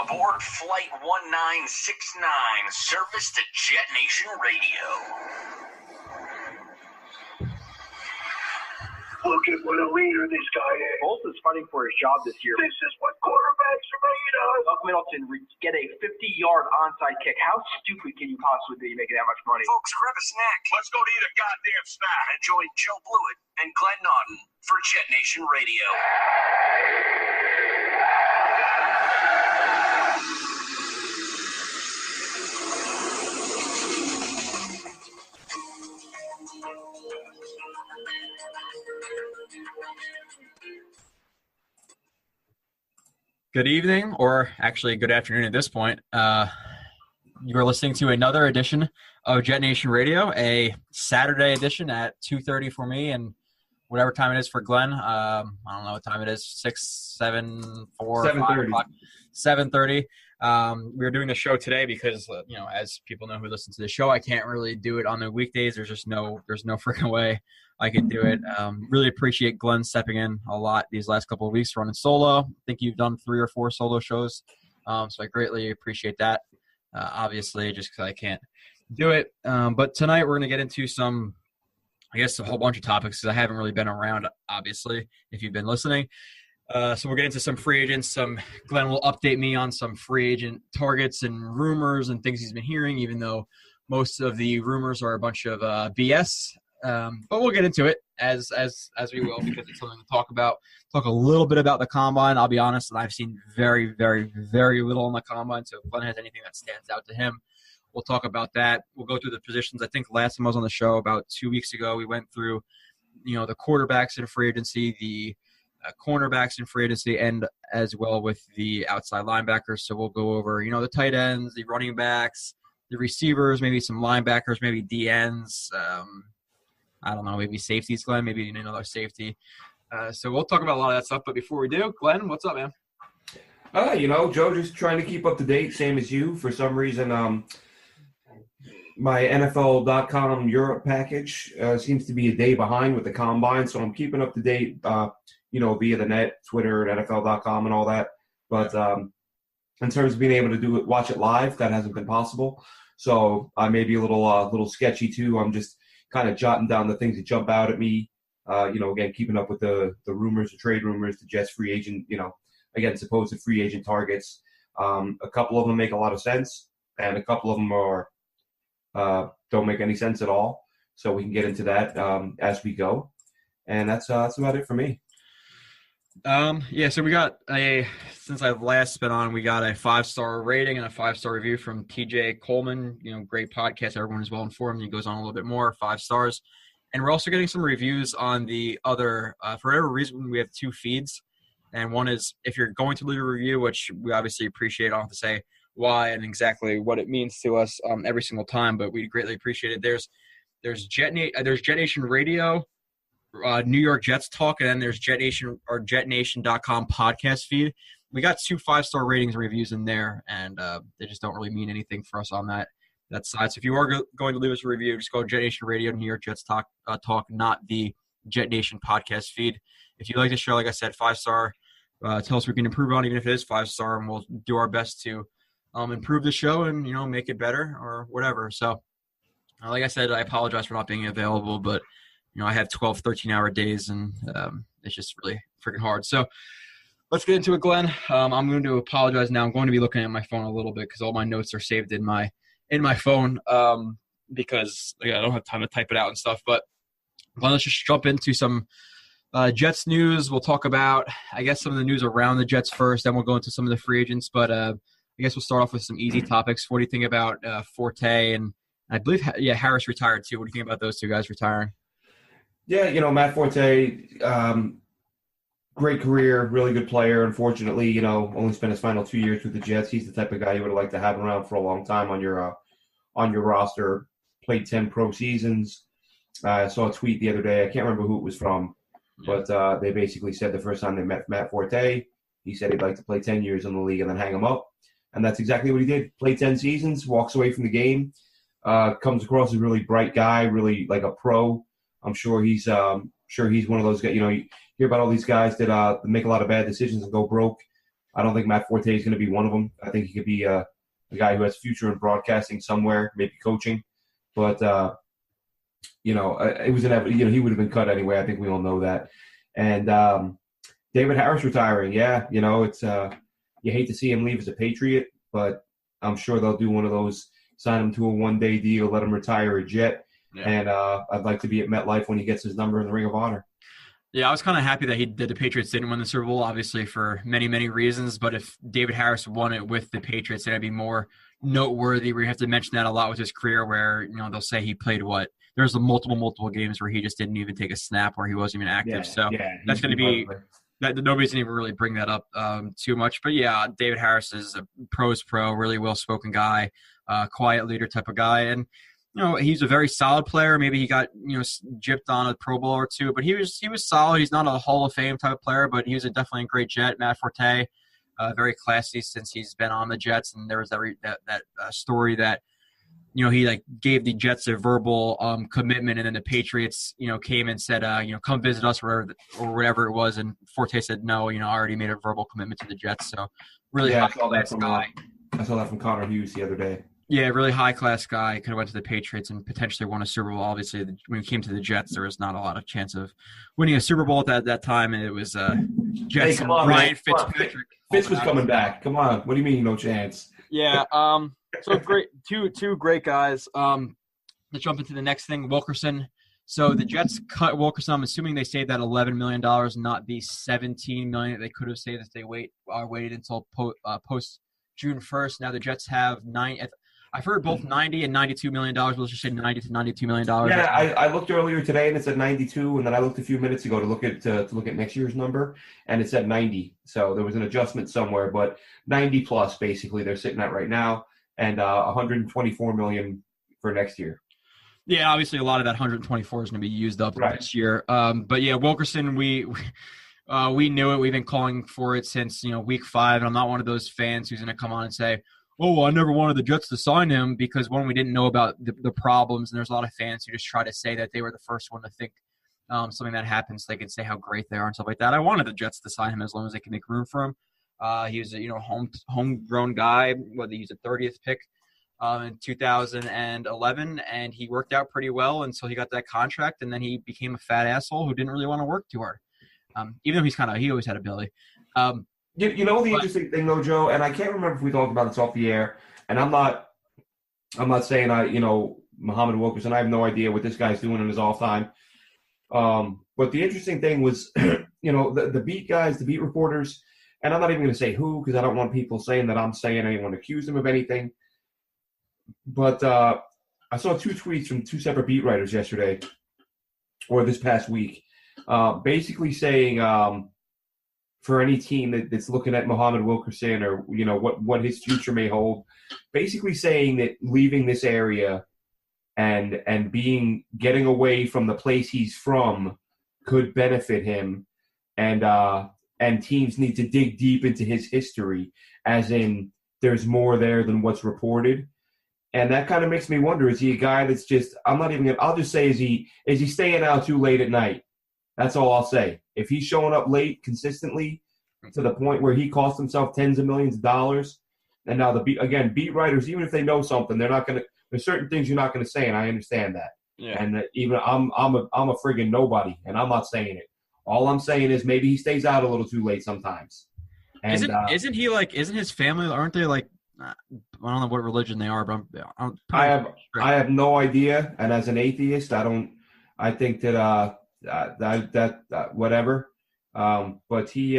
Aboard Flight 1969, service to JetNation Radio. Look at what a leader this guy is. Bolt is fighting for his job this year. This is what quarterbacks are made of. Buck Middleton get a 50-yard onside kick. How stupid can you possibly be making that much money? Folks, grab a snack. Let's go to eat a goddamn snack. And join Joe Blewett and Glenn Naughton for JetNation Radio. Good evening, or actually good afternoon at this point. You're listening to another edition of JetNation Radio, a Saturday edition at 2:30 for me and whatever time it is for Glenn. I don't know what time it is, 6, 7, 4, 7:30. 7:30. We're doing the show today because, as people know who listen to the show, I can't really do it on the weekdays. There's no freaking way I could do it. Really appreciate Glenn stepping in a lot these last couple of weeks running solo. I think you've done 3 or 4 solo shows, so I greatly appreciate that. Obviously, just because I can't do it. But tonight we're going to get into a whole bunch of topics because I haven't really been around, obviously, if you've been listening. So we'll get into some free agents. Glenn will update me on some free agent targets and rumors and things he's been hearing, even though most of the rumors are a bunch of BS. But we'll get into it as we will because it's something to talk about. Talk a little bit about the combine. I'll be honest, and I've seen very, very, very little on the combine. So if Glenn has anything that stands out to him, we'll talk about that. We'll go through the positions. I think last time I was on the show about 2 weeks ago, we went through, the quarterbacks in free agency, the cornerbacks in free agency, and as well with the outside linebackers. So we'll go over, the tight ends, the running backs, the receivers, maybe some linebackers, maybe DNs. I don't know, maybe safeties, Glenn, maybe another safety. So we'll talk about a lot of that stuff. But before we do, Glenn, what's up, man? Joe, just trying to keep up to date, same as you. For some reason, my NFL.com Europe package seems to be a day behind with the combine. So I'm keeping up to date, via the net, Twitter, and NFL.com and all that. But in terms of being able to watch it live, that hasn't been possible. So I may be a little sketchy too. I'm just kind of jotting down the things that jump out at me. Again, keeping up with the rumors, the trade rumors, the Jets free agent, again, supposed free agent targets. A couple of them make a lot of sense, and a couple of them are don't make any sense at all. So we can get into that as we go. And that's about it for me. So we got since I've last been on, we got a 5-star rating and a 5-star review from TJ Coleman, great podcast. Everyone is well informed. He goes on a little bit more, 5 stars. And we're also getting some reviews on the other, for whatever reason, we have 2 feeds. And one is if you're going to leave a review, which we obviously appreciate. I don't have to say why and exactly what it means to us every single time, but we greatly appreciate it. There's JetNation Radio, New York Jets Talk, and then there's JetNation or JetNation.com podcast feed. We got 2 5-star ratings and reviews in there, and they just don't really mean anything for us on that side. So if you are going to leave us a review, just go to JetNation Radio, New York Jets Talk, not the JetNation podcast feed. If you like the show, like I said, 5-star. Tell us we can improve on, even if it is 5-star, and we'll do our best to improve the show and make it better or whatever. So, like I said, I apologize for not being available, but I have 12, 13-hour days, and it's just really freaking hard. So let's get into it, Glenn. I'm going to apologize now. I'm going to be looking at my phone a little bit because all my notes are saved in my phone because I don't have time to type it out and stuff. But Glenn, let's just jump into some Jets news. We'll talk about, I guess, some of the news around the Jets first, then we'll go into some of the free agents. But I guess we'll start off with some easy topics. What do you think about Forte? And I believe, Harris retired too. What do you think about those 2 guys retiring? Yeah, Matt-Forte, great career, really good player. Unfortunately, only spent his final 2 years with the Jets. He's the type of guy you would like to have around for a long time on your roster. Played 10 pro seasons. I saw a tweet the other day. I can't remember who it was from, but they basically said the first time they met Matt-Forte, he said he'd like to play 10 years in the league and then hang him up. And that's exactly what he did. Played 10 seasons, walks away from the game, comes across as a really bright guy, really like a pro. I'm sure he's one of those guys. You hear about all these guys that make a lot of bad decisions and go broke. I don't think Matt-Forte is going to be one of them. I think he could be a guy who has future in broadcasting somewhere, maybe coaching. But, it was inevitable. He would have been cut anyway. I think we all know that. And David Harris retiring. Yeah, it's you hate to see him leave as a Patriot, but I'm sure they'll do one of those, sign him to a one-day deal, let him retire a Jet. Yeah. And I'd like to be at MetLife when he gets his number in the Ring of Honor. Yeah, I was kind of happy that the Patriots didn't win the Super Bowl, obviously for many, many reasons. But if David Harris won it with the Patriots, it'd be more noteworthy. We have to mention that a lot with his career, where they'll say he played what? There's multiple games where he just didn't even take a snap, where he wasn't even active. That's going to be that nobody's going to even really bring that up too much. But yeah, David Harris is a pro's pro, really well-spoken guy, quiet leader type of guy, and. He's a very solid player. Maybe he got, gypped on a Pro Bowl or two, but he was solid. He's not a Hall of Fame type of player, but he was definitely a great Jet. Matt-Forte, very classy since he's been on the Jets. And there was that story that, he gave the Jets a verbal commitment, and then the Patriots, came and said, come visit us or whatever it was. And Forte said, no, I already made a verbal commitment to the Jets. So really high-class guy. I saw that from Connor Hughes the other day. Yeah, really high-class guy. Could have went to the Patriots and potentially won a Super Bowl. Obviously, when he came to the Jets, there was not a lot of chance of winning a Super Bowl at that time, and it was Jets and Ryan Fitzpatrick. Fitz was coming back. Come on. What do you mean no chance? Yeah. So great. Two great guys. Let's jump into the next thing, Wilkerson. So the Jets cut Wilkerson. I'm assuming they saved that $11 million, not the $17 million that they could have saved if they waited until post June 1st. Now the Jets have I've heard both $90 and $92 million. We'll just say $90 to $92 million. Yeah, I looked earlier today and it said 92, and then I looked a few minutes ago to look at next year's number, and it said 90. So there was an adjustment somewhere, but 90 plus basically they're sitting at right now, and $124 million for next year. Yeah, obviously a lot of that 124 is going to be used up this year. But yeah, Wilkerson, we knew it. We've been calling for it since week 5, and I'm not one of those fans who's going to come on and say, oh, well, I never wanted the Jets to sign him, because one, we didn't know about the problems, and there's a lot of fans who just try to say that they were the first one to think something that happens, so they can say how great they are and stuff like that. I wanted the Jets to sign him as long as they can make room for him. He was a homegrown guy, whether he's a 30th pick in 2011, and he worked out pretty well until he got that contract, and then he became a fat asshole who didn't really want to work too hard. Even though he always had a belly. The interesting thing though, Joe, and I can't remember if we talked about this off the air, and I'm not saying Muhammad-Wilkerson, I have no idea what this guy's doing in his off time. But the interesting thing was, the beat guys, the beat reporters, and I'm not even going to say who, because I don't want people saying that I'm saying anyone accused him of anything. But I saw 2 tweets from 2 separate beat writers yesterday, or this past week, basically saying for any team that's looking at Muhammad-Wilkerson, or what his future may hold, basically saying that leaving this area and getting away from the place he's from could benefit him, and teams need to dig deep into his history, as in there's more there than what's reported. And that kind of makes me wonder, is he a guy that's just, I'll just say, is he staying out too late at night? That's all I'll say. If he's showing up late consistently to the point where he costs himself tens of millions of dollars, and now beat writers, even if they know something, they're not going to. There's certain things you're not going to say, and I understand that. Yeah. And even I'm a friggin' nobody, and I'm not saying it. All I'm saying is maybe he stays out a little too late sometimes. And, isn't his family? Aren't they like? I don't know what religion they are, but I have no idea. And as an atheist, I think that whatever. But he,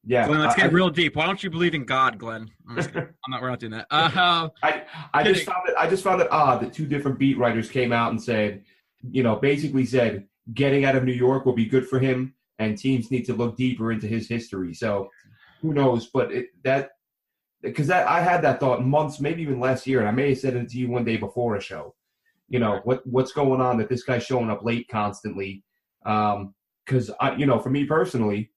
yeah. Glenn, let's get real deep. Why don't you believe in God, Glenn? We're not doing that. I just found it odd that 2 different beat writers came out and said, basically said getting out of New York will be good for him, and teams need to look deeper into his history. So who knows? But because I had that thought months, maybe even last year, and I may have said it to you one day before a show. What's going on that this guy's showing up late constantly? Because for me personally,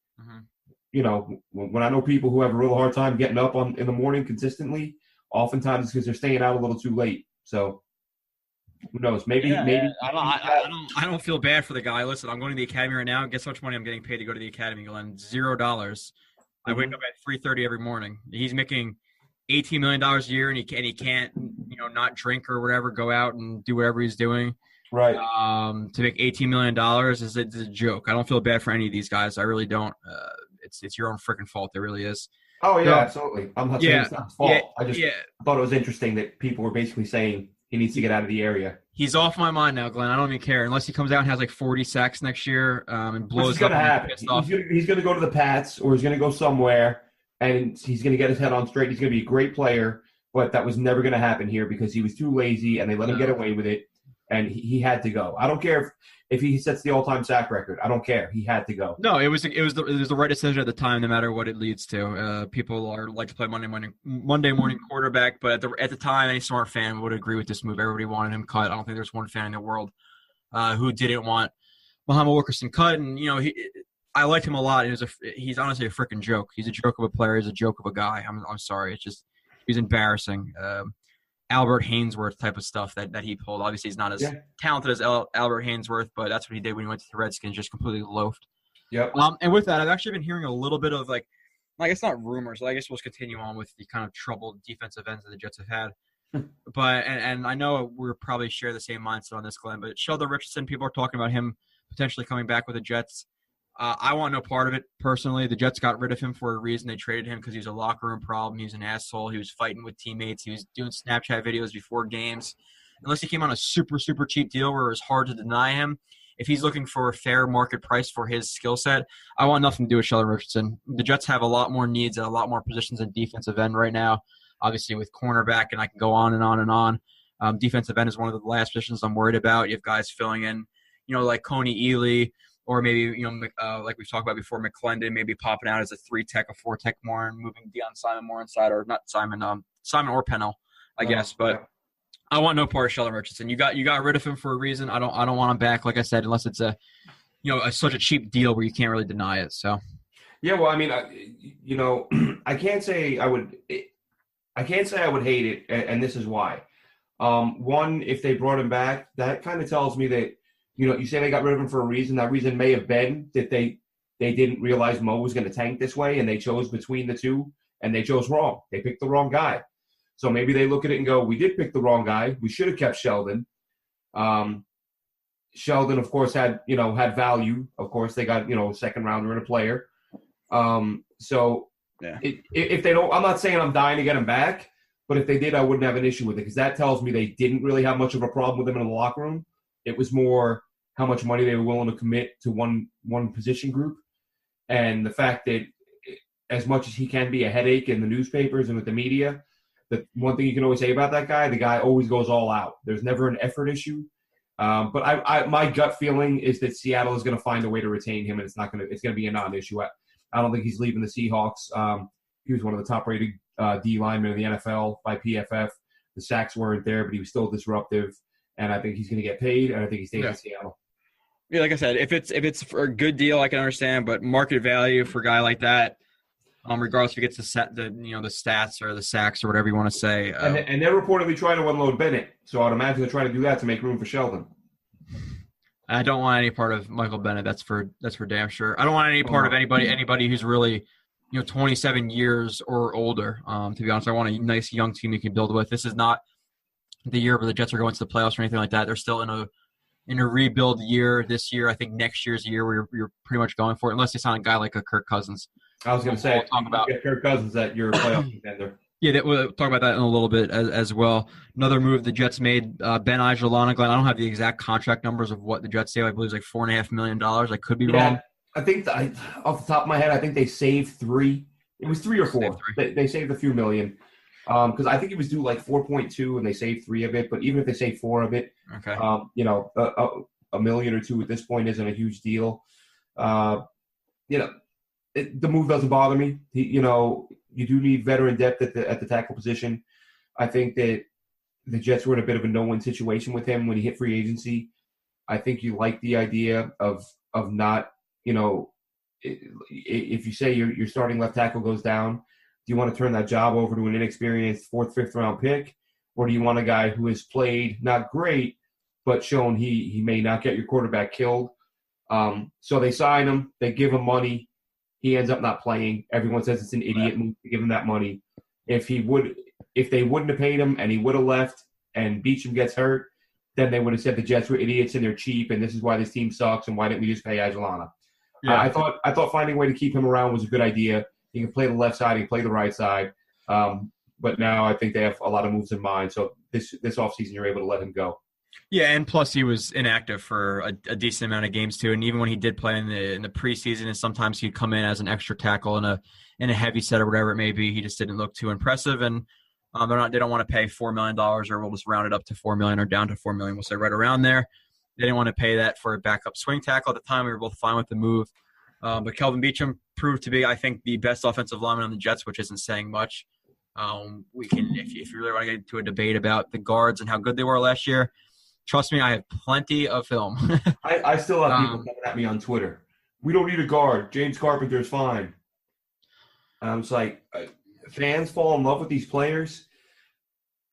when I know people who have a real hard time getting up in the morning consistently, oftentimes it's because they're staying out a little too late. So who knows? Maybe. I don't feel bad for the guy. Listen, I'm going to the academy right now. Guess how much money I'm getting paid to go to the academy, Glenn? $0. I wake up at 3:30 every morning. He's making $18 million a year, and he can't, not drink or whatever, go out and do whatever he's doing. Right. To make $18 million is a joke. I don't feel bad for any of these guys. I really don't. It's your own freaking fault. It really is. Oh, yeah, absolutely. I'm not saying it's not his fault. Yeah, I just thought it was interesting that people were basically saying he needs to get out of the area. He's off my mind now, Glenn. I don't even care. Unless he comes out and has like 40 sacks next year and blows What's going to happen? He's going to go to the Pats, or he's going to go somewhere, and he's going to get his head on straight. He's going to be a great player, but that was never going to happen here because he was too lazy, and they let him get away with it, and he had to go. I don't care if he sets the all-time sack record. I don't care. He had to go. No, it was the right decision at the time, no matter what it leads to. People like to play Monday morning quarterback, but at the time, any smart fan would agree with this move. Everybody wanted him cut. I don't think there's one fan in the world who didn't want Muhammad-Wilkerson cut. And I liked him a lot. He's honestly a freaking joke. He's a joke of a player. He's a joke of a guy. I'm sorry. It's just he's embarrassing. Albert Hainsworth type of stuff that he pulled. Obviously, he's not as talented as Albert Hainsworth, but that's what he did when he went to the Redskins, just completely loafed. Yep. And with that, I've actually been hearing a little bit of I guess not rumors. I guess we'll continue on with the kind of troubled defensive ends that the Jets have had. But and I know we're probably share the same mindset on this, Glenn. But Sheldon Richardson, people are talking about him potentially coming back with the Jets. I want no part of it personally. The Jets got rid of him for a reason. They traded him because he was a locker room problem. He was an asshole. He was fighting with teammates. He was doing Snapchat videos before games. Unless he came on a super, super cheap deal where it was hard to deny him, if he's looking for a fair market price for his skill set, I want nothing to do with Sheldon Richardson. The Jets have a lot more needs at a lot more positions in defensive end right now, obviously with cornerback, and I can go on and on and on. Defensive end is one of the last positions I'm worried about. You have guys filling in, like Coney Ely, or maybe, like we've talked about before, McClendon maybe popping out as a 3-tech, a 4-tech more, and moving Deion Simon more inside, or not Simon, Simon or Pennell, I guess. But I want no part of Sheldon Richardson. You got rid of him for a reason. I don't want him back, like I said, unless it's such a cheap deal where you can't really deny it. So. Yeah, well, I mean, I can't say I would hate it, and this is why. One, if they brought him back, that kind of tells me that. You say they got rid of him for a reason. That reason may have been that they didn't realize Mo was going to tank this way, and they chose between the two, and they chose wrong. They picked the wrong guy. So maybe they look at it and go, we did pick the wrong guy. We should have kept Sheldon. Sheldon, of course, had value. Of course, they got, a second rounder and a player. If they don't – I'm not saying I'm dying to get him back, but if they did, I wouldn't have an issue with it because that tells me they didn't really have much of a problem with him in the locker room. It was more how much money they were willing to commit to one position group. And the fact that as much as he can be a headache in the newspapers and with the media, the one thing you can always say about that guy, the guy always goes all out. There's never an effort issue. But my gut feeling is that Seattle is going to find a way to retain him, and it's going to be a non-issue. I don't think he's leaving the Seahawks. He was one of the top-rated D linemen in the NFL by PFF. The sacks weren't there, but he was still disruptive. And I think he's going to get paid, and I think he stays in Seattle. Yeah, like I said, if it's for a good deal, I can understand. But market value for a guy like that, regardless if he gets the stats or the sacks or whatever you want to say. And they're reportedly trying to unload Bennett, so I'd imagine they're trying to do that to make room for Sheldon. I don't want any part of Michael Bennett. That's for damn sure. I don't want any part of anybody who's really 27 years or older. To be honest, I want a nice young team you can build with. This is not the year where the Jets are going to the playoffs or anything like that. They're still in a rebuild year this year. I think next year's the year where you're pretty much going for it, unless you sign a guy like a Kirk-Cousins. I was going to say, talk about Kirk-Cousins that you're a playoff contender. Yeah, we'll talk about that in a little bit as well. Another move the Jets made, Ben Ijalana. Glenn, I don't have the exact contract numbers of what the Jets saved. I believe it's like $4.5 million. I could be wrong. I think off the top of my head, I think they saved 3. It was 3 or 4. They saved a few million. Because I think it was due like 4.2, and they saved 3 of it. But even if they save 4 of it, okay, $1 million or $2 million at this point isn't a huge deal. The move doesn't bother me. You do need veteran depth at the tackle position. I think that the Jets were in a bit of a no-win situation with him when he hit free agency. I think you like the idea of not, if you say your starting left tackle goes down, do you want to turn that job over to an inexperienced 4th, 5th round pick? Or do you want a guy who has played not great, but shown he may not get your quarterback killed? So they sign him. They give him money. He ends up not playing. Everyone says it's an idiot move to give him that money. If they wouldn't have paid him and he would have left and Beachum gets hurt, then they would have said the Jets were idiots and they're cheap and this is why this team sucks and why didn't we just pay Ijalana? Yeah. I thought finding a way to keep him around was a good idea. He can play the left side, he can play the right side. But now I think they have a lot of moves in mind. So this offseason you're able to let him go. Yeah, and plus he was inactive for a decent amount of games too. And even when he did play in the preseason, and sometimes he'd come in as an extra tackle in a heavy set or whatever it may be, he just didn't look too impressive. And they don't want to pay $4 million, or we'll just round it up to $4 million or down to $4 million. We'll say right around there. They didn't want to pay that for a backup swing tackle at the time. We were both fine with the move. But Kelvin Beachum proved to be, I think, the best offensive lineman on the Jets, which isn't saying much. We can, if you really want to get into a debate about the guards and how good they were last year, trust me, I have plenty of film. I still have people coming at me on Twitter. We don't need a guard. James Carpenter's fine. I'm just like, fans fall in love with these players,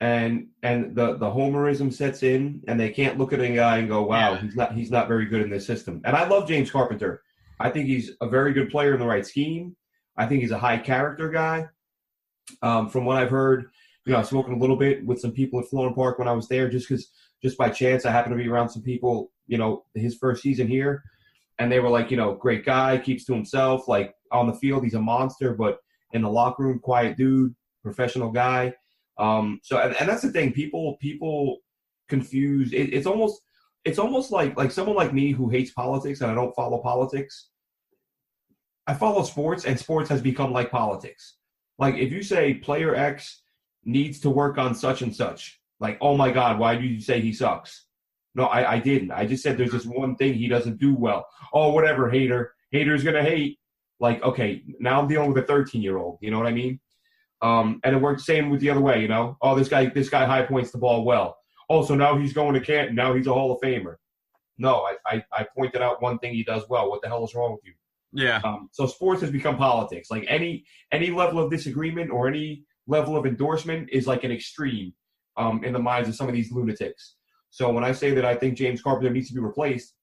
and the homerism sets in, and they can't look at a guy and go, wow, he's not very good in this system. And I love James Carpenter. I think he's a very good player in the right scheme. I think he's a high character guy. From what I've heard, I've spoken a little bit with some people at Florham Park when I was there, just by chance I happened to be around some people, his first season here, and they were like, great guy, keeps to himself, like on the field he's a monster, but in the locker room, quiet dude, professional guy. And that's the thing, people confuse. It's almost like someone like me who hates politics and I don't follow politics. I follow sports, and sports has become like politics. Like if you say player X needs to work on such and such, like, oh my God, why did you say he sucks? No, I didn't. I just said there's this one thing he doesn't do well. Oh, whatever, hater. Hater's gonna hate. Like, okay, now I'm dealing with a 13-year-old. You know what I mean? And it works same with the other way. Oh, this guy high points the ball well. Oh, so now he's going to Canton. Now he's a Hall of Famer. No, I pointed out one thing he does well. What the hell is wrong with you? Yeah. So sports has become politics. Like any level of disagreement or any level of endorsement is like an extreme in the minds of some of these lunatics. So when I say that I think James Carpenter needs to be replaced,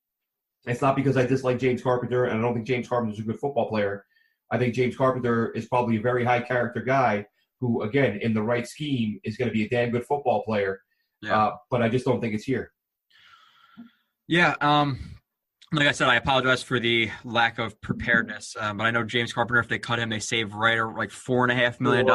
it's not because I dislike James Carpenter and I don't think James Carpenter is a good football player. I think James Carpenter is probably a very high character guy who, again, in the right scheme is going to be a damn good football player. Yeah. But I just don't think it's here. Yeah. Like I said, I apologize for the lack of preparedness. But I know James Carpenter, if they cut him, they save right or like $4.5 million.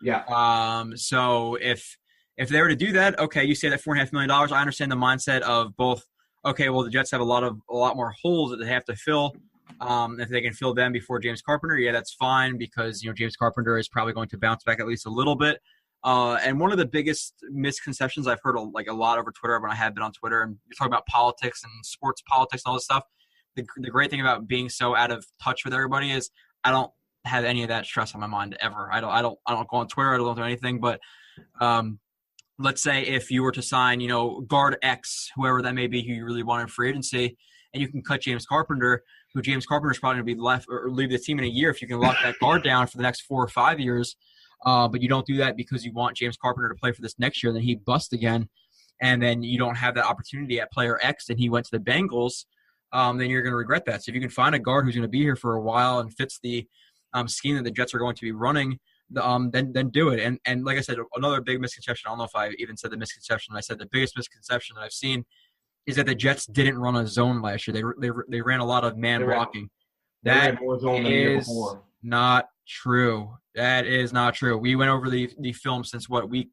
Yeah. So if they were to do that, okay, you say that $4.5 million. I understand the mindset of both. Okay, well, the Jets have a lot more holes that they have to fill. If they can fill them before James Carpenter, yeah, that's fine because James Carpenter is probably going to bounce back at least a little bit. And one of the biggest misconceptions I've heard a lot over Twitter when I have been on Twitter, and you're talking about politics and sports politics and all this stuff. The great thing about being so out of touch with everybody is I don't have any of that stress on my mind ever. I don't go on Twitter. I don't do anything. But let's say if you were to sign, guard X, whoever that may be, who you really want in free agency, and you can cut James Carpenter, who James Carpenter is probably going to be left or leave the team in a year if you can lock that guard down for the next 4 or 5 years. But you don't do that because you want James Carpenter to play for this next year, then he busts again, and then you don't have that opportunity at player X, and he went to the Bengals, then you're going to regret that. So if you can find a guard who's going to be here for a while and fits the scheme that the Jets are going to be running, then do it. And like I said, another big misconception, I don't know if I even said the misconception, I said the biggest misconception that I've seen is that the Jets didn't run a zone last year. They ran a lot of man blocking. That is not true. That is not true. We went over the film since week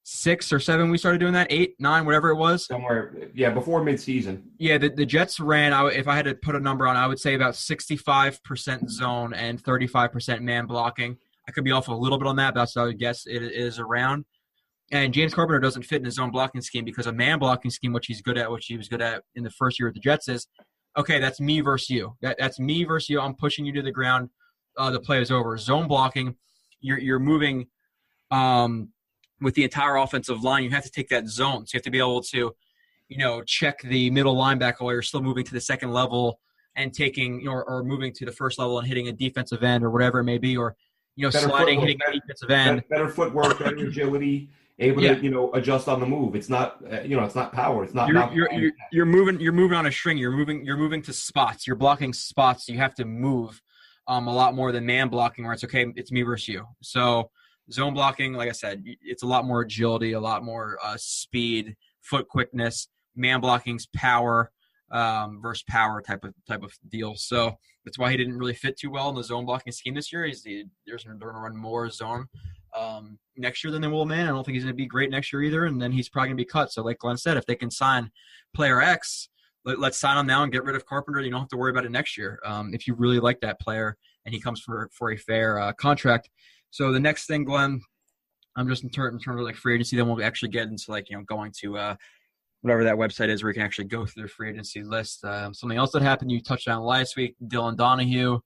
6 or 7 we started doing that, 8, 9, whatever it was. Somewhere, yeah, before midseason. Yeah, the Jets ran, if I had to put a number on, I would say about 65% zone and 35% man blocking. I could be off a little bit on that, but that's what I would guess it is around. And James Carpenter doesn't fit in his zone blocking scheme because a man blocking scheme, which he was good at in the first year with the Jets, is, okay, that's me versus you. That's me versus you. I'm pushing you to the ground. The play is over. Zone blocking, you're moving with the entire offensive line. You have to take that zone. So you have to be able to, check the middle linebacker while you're still moving to the second level and taking or moving to the first level and hitting a defensive end or whatever it may be, or sliding, hitting a defensive end. Better footwork, better agility, able to adjust on the move. It's not it's not power. It's not. You're moving on a string. You're moving to spots. You're blocking spots. So you have to move. a lot more than man blocking, where it's okay, it's me versus you. So zone blocking, like I said, it's a lot more agility, a lot more speed, foot quickness. Man blocking's power versus power type of deal. So that's why he didn't really fit too well in the zone blocking scheme this year. They're going to run more zone next year than they will man. I don't think he's going to be great next year either, and then he's probably going to be cut. So like Glenn said, if they can sign player X, let's sign him now and get rid of Carpenter. You don't have to worry about it next year if you really like that player and he comes for a fair contract. So the next thing, Glenn, I'm just in terms of like free agency, then we'll actually get into like, going to whatever that website is where you can actually go through the free agency list. Something else that happened, you touched on last week, Dylan Donahue.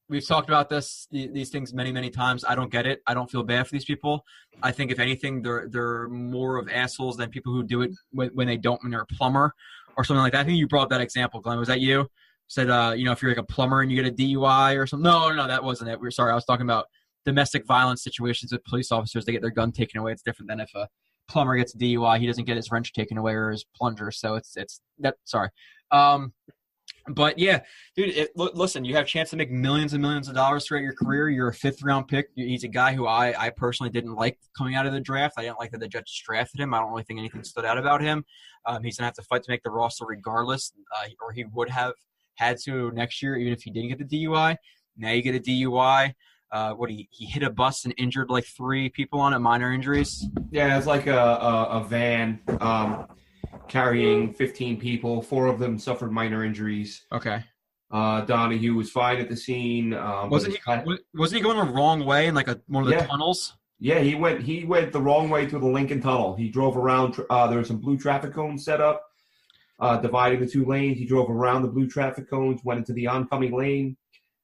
We've talked about these things many, many times. I don't get it. I don't feel bad for these people. I think if anything, they're more of assholes than people who do it when they don't, when they're a plumber or something like that. I think you brought up that example, Glenn. Was that you? Said, if you're like a plumber and you get a DUI or something. No, that wasn't it. We're sorry. I was talking about domestic violence situations with police officers. They get their gun taken away. It's different than if a plumber gets a DUI. He doesn't get his wrench taken away or his plunger. So it's that. Sorry. But yeah, dude, listen, you have a chance to make millions and millions of dollars throughout your career. You're a 5th-round pick. He's a guy who I personally didn't like coming out of the draft. I didn't like that the Jets drafted him. I don't really think anything stood out about him. He's going to have to fight to make the roster regardless, or he would have had to next year, even if he didn't get the DUI. Now you get a DUI. He hit a bus and injured like 3 people on it, minor injuries? Yeah, it's like a van carrying 15 people. 4 of them suffered minor injuries. Okay. Donahue was fine at the scene. Wasn't he going the wrong way in like one of the tunnels? Yeah, he went the wrong way through the Lincoln Tunnel. He drove around. There were some blue traffic cones set up, dividing the 2 lanes. He drove around the blue traffic cones, went into the oncoming lane,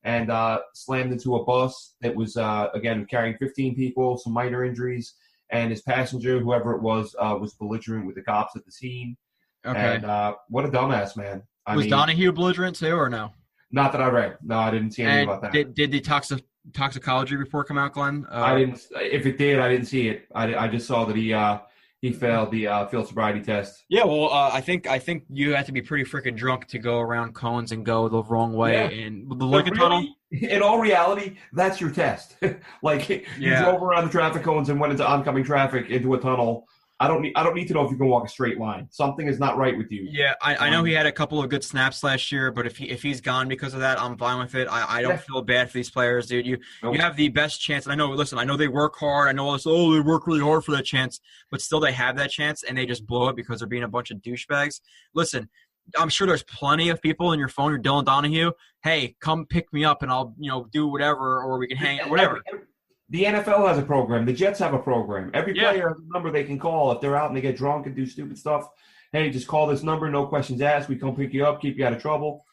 and slammed into a bus that was, again, carrying 15 people, some minor injuries. And his passenger, whoever it was belligerent with the cops at the scene. Okay. And what a dumbass, man. I mean, Donahue belligerent too, or no? Not that I read. No, I didn't see anything about that. Did the toxicology report come out, Glenn? I didn't. If it did, I didn't see it. I just saw that he failed the field sobriety test. Yeah, well, I think you have to be pretty freaking drunk to go around cones and go the wrong way in the Lincoln Tunnel. In all reality, that's your test. You drove around the traffic cones and went into oncoming traffic into a tunnel. I don't need to know if you can walk a straight line. Something is not right with you. Yeah, I know he had a couple of good snaps last year, but if he's gone because of that, I'm fine with it. I don't feel bad for these players, dude. You have the best chance. And I know they work hard. I know they work really hard for that chance, but still they have that chance and they just blow it because they're being a bunch of douchebags. Listen, I'm sure there's plenty of people in your phone. You're Dylan Donahue. Hey, come pick me up and I'll do whatever, or we can hang out, whatever. The NFL has a program. The Jets have a program. Every player has a number they can call if they're out and they get drunk and do stupid stuff. Hey, just call this number, no questions asked. We come pick you up, keep you out of trouble.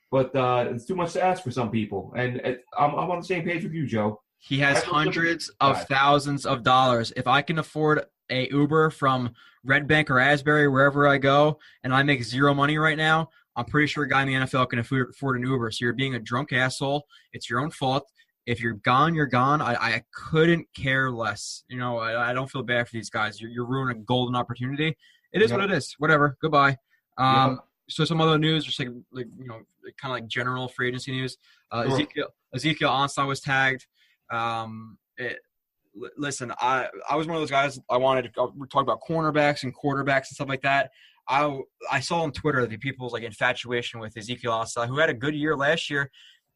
But it's too much to ask for some people. And I'm on the same page with you, Joe. He has hundreds of thousands of dollars. If I can afford a Uber from Red Bank or Asbury, wherever I go, and I make 0 money right now, I'm pretty sure a guy in the NFL can afford an Uber. So you're being a drunk asshole. It's your own fault. If you're gone, you're gone. I couldn't care less. I don't feel bad for these guys. You're ruining a golden opportunity. It is what it is. Whatever. Goodbye. So some other news, just kind of like general free agency news. Ezekiel Ansah was tagged. Listen, I was one of those guys. I wanted to talk about cornerbacks and quarterbacks and stuff like that. I saw on Twitter the people's like infatuation with Ezekiel Ansah, who had a good year last year.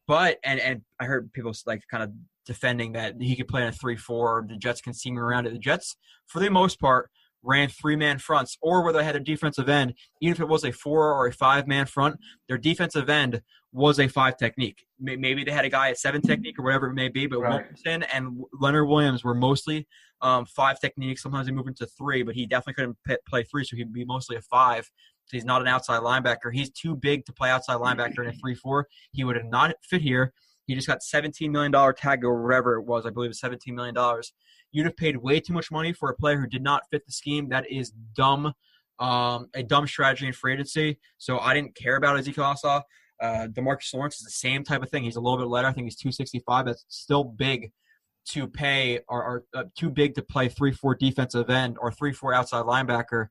But and I heard people like kind of defending that he could play in a 3-4. The Jets can see him around it. The Jets, for the most part, ran 3-man fronts, or where they had a defensive end. Even if it was a 4 or a 5-man front, their defensive end was a 5 technique. Maybe they had a guy at 7 technique or whatever it may be. But Wilkerson and Leonard Williams were mostly 5 techniques. Sometimes they move into 3, but he definitely couldn't play 3, so he'd be mostly a 5. So he's not an outside linebacker. He's too big to play outside linebacker in a 3-4. He would have not fit here. He just got $17 million tag or whatever it was. I believe it was $17 million. You'd have paid way too much money for a player who did not fit the scheme. That is dumb, a dumb strategy in free agency. So I didn't care about Ezekiel Ansah. DeMarcus Lawrence is the same type of thing. He's a little bit lighter. I think he's 265. That's still big to pay or too big to play 3-4 defensive end or 3-4 outside linebacker.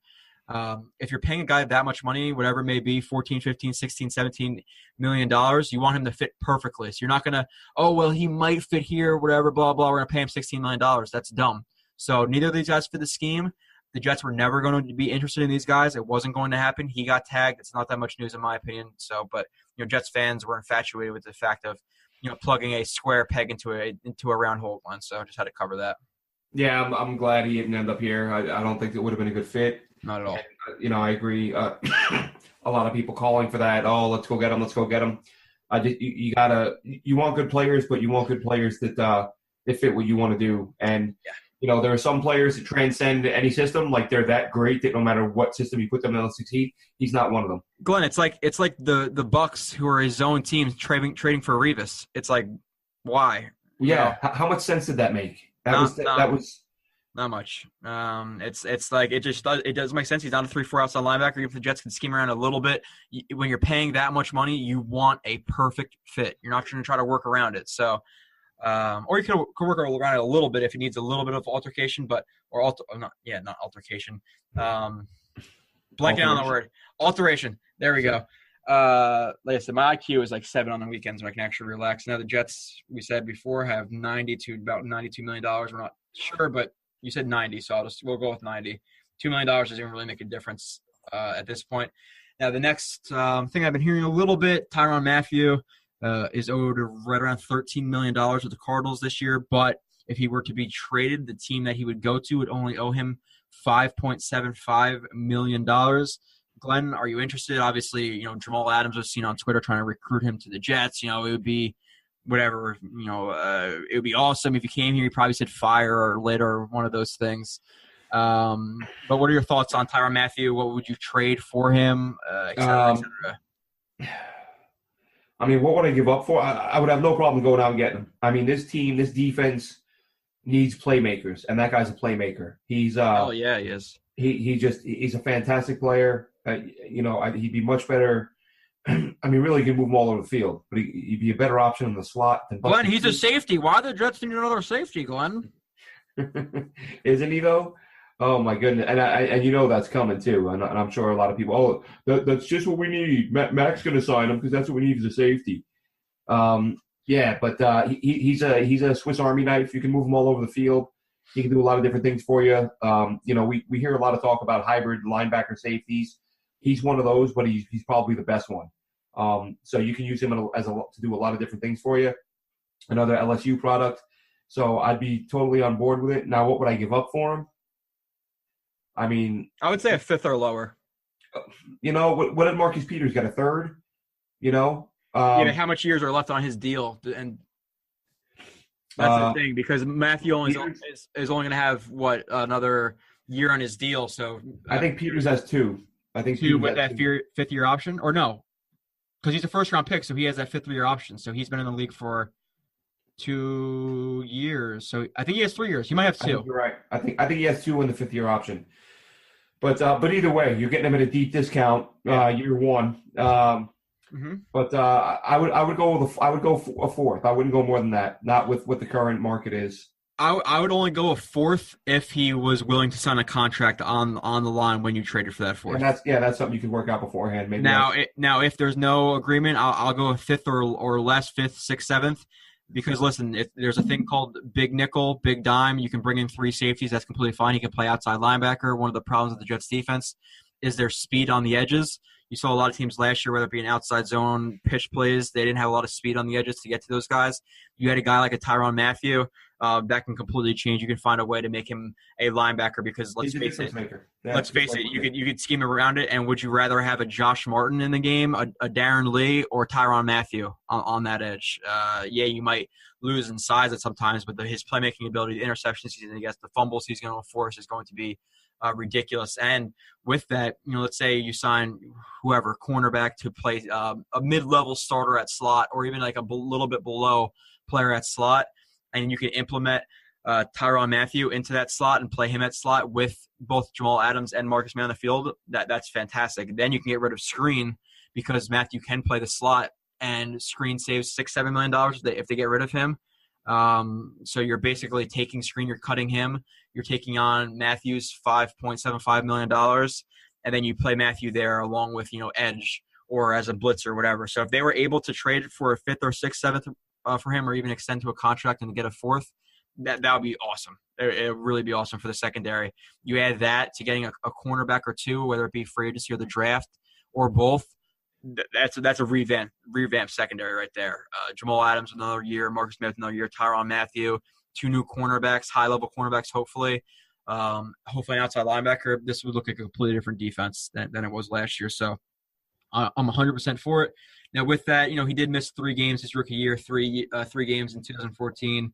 If you're paying a guy that much money, whatever it may be, 14, 15, 16, 17 million dollars, you want him to fit perfectly. So you're not going to, oh, well, he might fit here, whatever, blah, blah. We're going to pay him $16 million. That's dumb. So neither of these guys fit the scheme. The Jets were never going to be interested in these guys. It wasn't going to happen. He got tagged. It's not that much news in my opinion. So, but Jets fans were infatuated with the fact of plugging a square peg into a round hole one. So I just had to cover that. Yeah, I'm glad he didn't end up here. I don't think it would have been a good fit. Not at all. And, I agree. A lot of people calling for that. Oh, let's go get him. Let's go get him. You want good players, but you want good players that fit what you want to do. And there are some players that transcend any system. Like they're that great that no matter what system you put them in, they'll succeed. He's not one of them. Glenn, it's like the Bucks who are his own team trading for Revis. It's like, why? Yeah. How much sense did that make? That was not much. It's like it does make sense. He's not a 3-4 outside linebacker. If the Jets can scheme around a little bit, when you're paying that much money, you want a perfect fit. You're not going to try to work around it. So, or you could work around it a little bit if it needs a little bit of altercation, not altercation. Blanking on the word alteration. There we go. Like I said, my IQ is like 7 on the weekends when I can actually relax. Now the Jets, we said before, have about $92 million. We're not sure, but you said 90, so we'll go with 90. $2 million doesn't even really make a difference at this point. Now the next thing I've been hearing a little bit, Tyrann Mathieu is owed right around $13 million with the Cardinals this year, but if he were to be traded, the team that he would go to would only owe him $5.75 million. Glenn, are you interested? Obviously, Jamal Adams was seen on Twitter trying to recruit him to the Jets. It would be whatever, it would be awesome if he came here. He probably said fire or lit or one of those things. But what are your thoughts on Tyrann Mathieu? What would you trade for him, et cetera, et cetera? I mean, what would I give up for? I would have no problem going out and getting him. I mean, this defense needs playmakers, and that guy's a playmaker. He's oh yeah, he is. He's a fantastic player. He'd be much better. I mean, really, you can move him all over the field, but he'd be a better option in the slot than Glenn. He's a safety. Why the Jets need another safety, Glenn? Isn't he though? Oh my goodness, and that's coming too, and I'm sure a lot of people. Oh, that's just what we need. Mac's going to sign him because that's what we need as a safety. Yeah, but he's a Swiss Army knife. You can move him all over the field. He can do a lot of different things for you. We hear a lot of talk about hybrid linebacker safeties. He's one of those, but he's probably the best one. So you can use him to do a lot of different things for you. Another LSU product. So I'd be totally on board with it. Now, what would I give up for him? I mean, I would say a 5th or lower. What did Marcus Peters get, a 3rd? How much years are left on his deal? And that's the thing, because Mathieu is only going to have another year on his deal. So I think Peters has 2. I think 2 with that 5th year option, or no? Because he's a first-round pick, so he has that 5th year option. So he's been in the league for 2 years. So I think he has 3 years. He might have 2. I think you're right. I think he has 2 in the 5th year option. But either way, you're getting him at a deep discount year one. But I would go a 4th. I wouldn't go more than that. Not with what the current market is. I would only go a 4th if he was willing to sign a contract on the line when you traded for that 4th. And that's something you can work out beforehand. Maybe now if there's no agreement, I'll go a 5th or less, 5th, 6th, 7th. Because, listen, if there's a thing called big nickel, big dime, you can bring in 3 safeties. That's completely fine. He can play outside linebacker. One of the problems with the Jets defense is their speed on the edges. You saw a lot of teams last year, whether it be an outside zone, pitch plays, they didn't have a lot of speed on the edges to get to those guys. You had a guy like a Tyrann Mathieu, that can completely change. You can find a way to make him a linebacker because, let's face it, you could scheme around it. And would you rather have a Josh Martin in the game, a Darren Lee, or Tyrann Mathieu on that edge? You might lose in size at sometimes, but his playmaking ability, the interceptions he's going to get, the fumbles he's going to force is going to be ridiculous. And with that, let's say you sign whoever, cornerback, to play a mid-level starter at slot, or even like a little bit below player at slot, and you can implement Tyrann Mathieu into that slot and play him at slot with both Jamal Adams and Marcus May on the field. That's fantastic. Then you can get rid of Screen because Mathieu can play the slot, and Screen saves $6-7 million if they get rid of him. So you're basically taking Screen, you're cutting him, you're taking on Matthew's $5.75 million, and then you play Matthew there along with, edge or as a blitzer or whatever. So if they were able to trade for a 5th or 6th, 7th for him, or even extend to a contract and get a 4th, that would be awesome. It would really be awesome for the secondary. You add that to getting a cornerback or 2, whether it be free agency or the draft or both. That's a revamped secondary right there. Jamal Adams another year, Marcus Smith another year, Tyrann Mathieu, 2 new cornerbacks, high-level cornerbacks, hopefully. Hopefully an outside linebacker. This would look like a completely different defense than it was last year. So I'm 100% for it. Now with that, he did miss 3 games his rookie year, 3 games in 2014,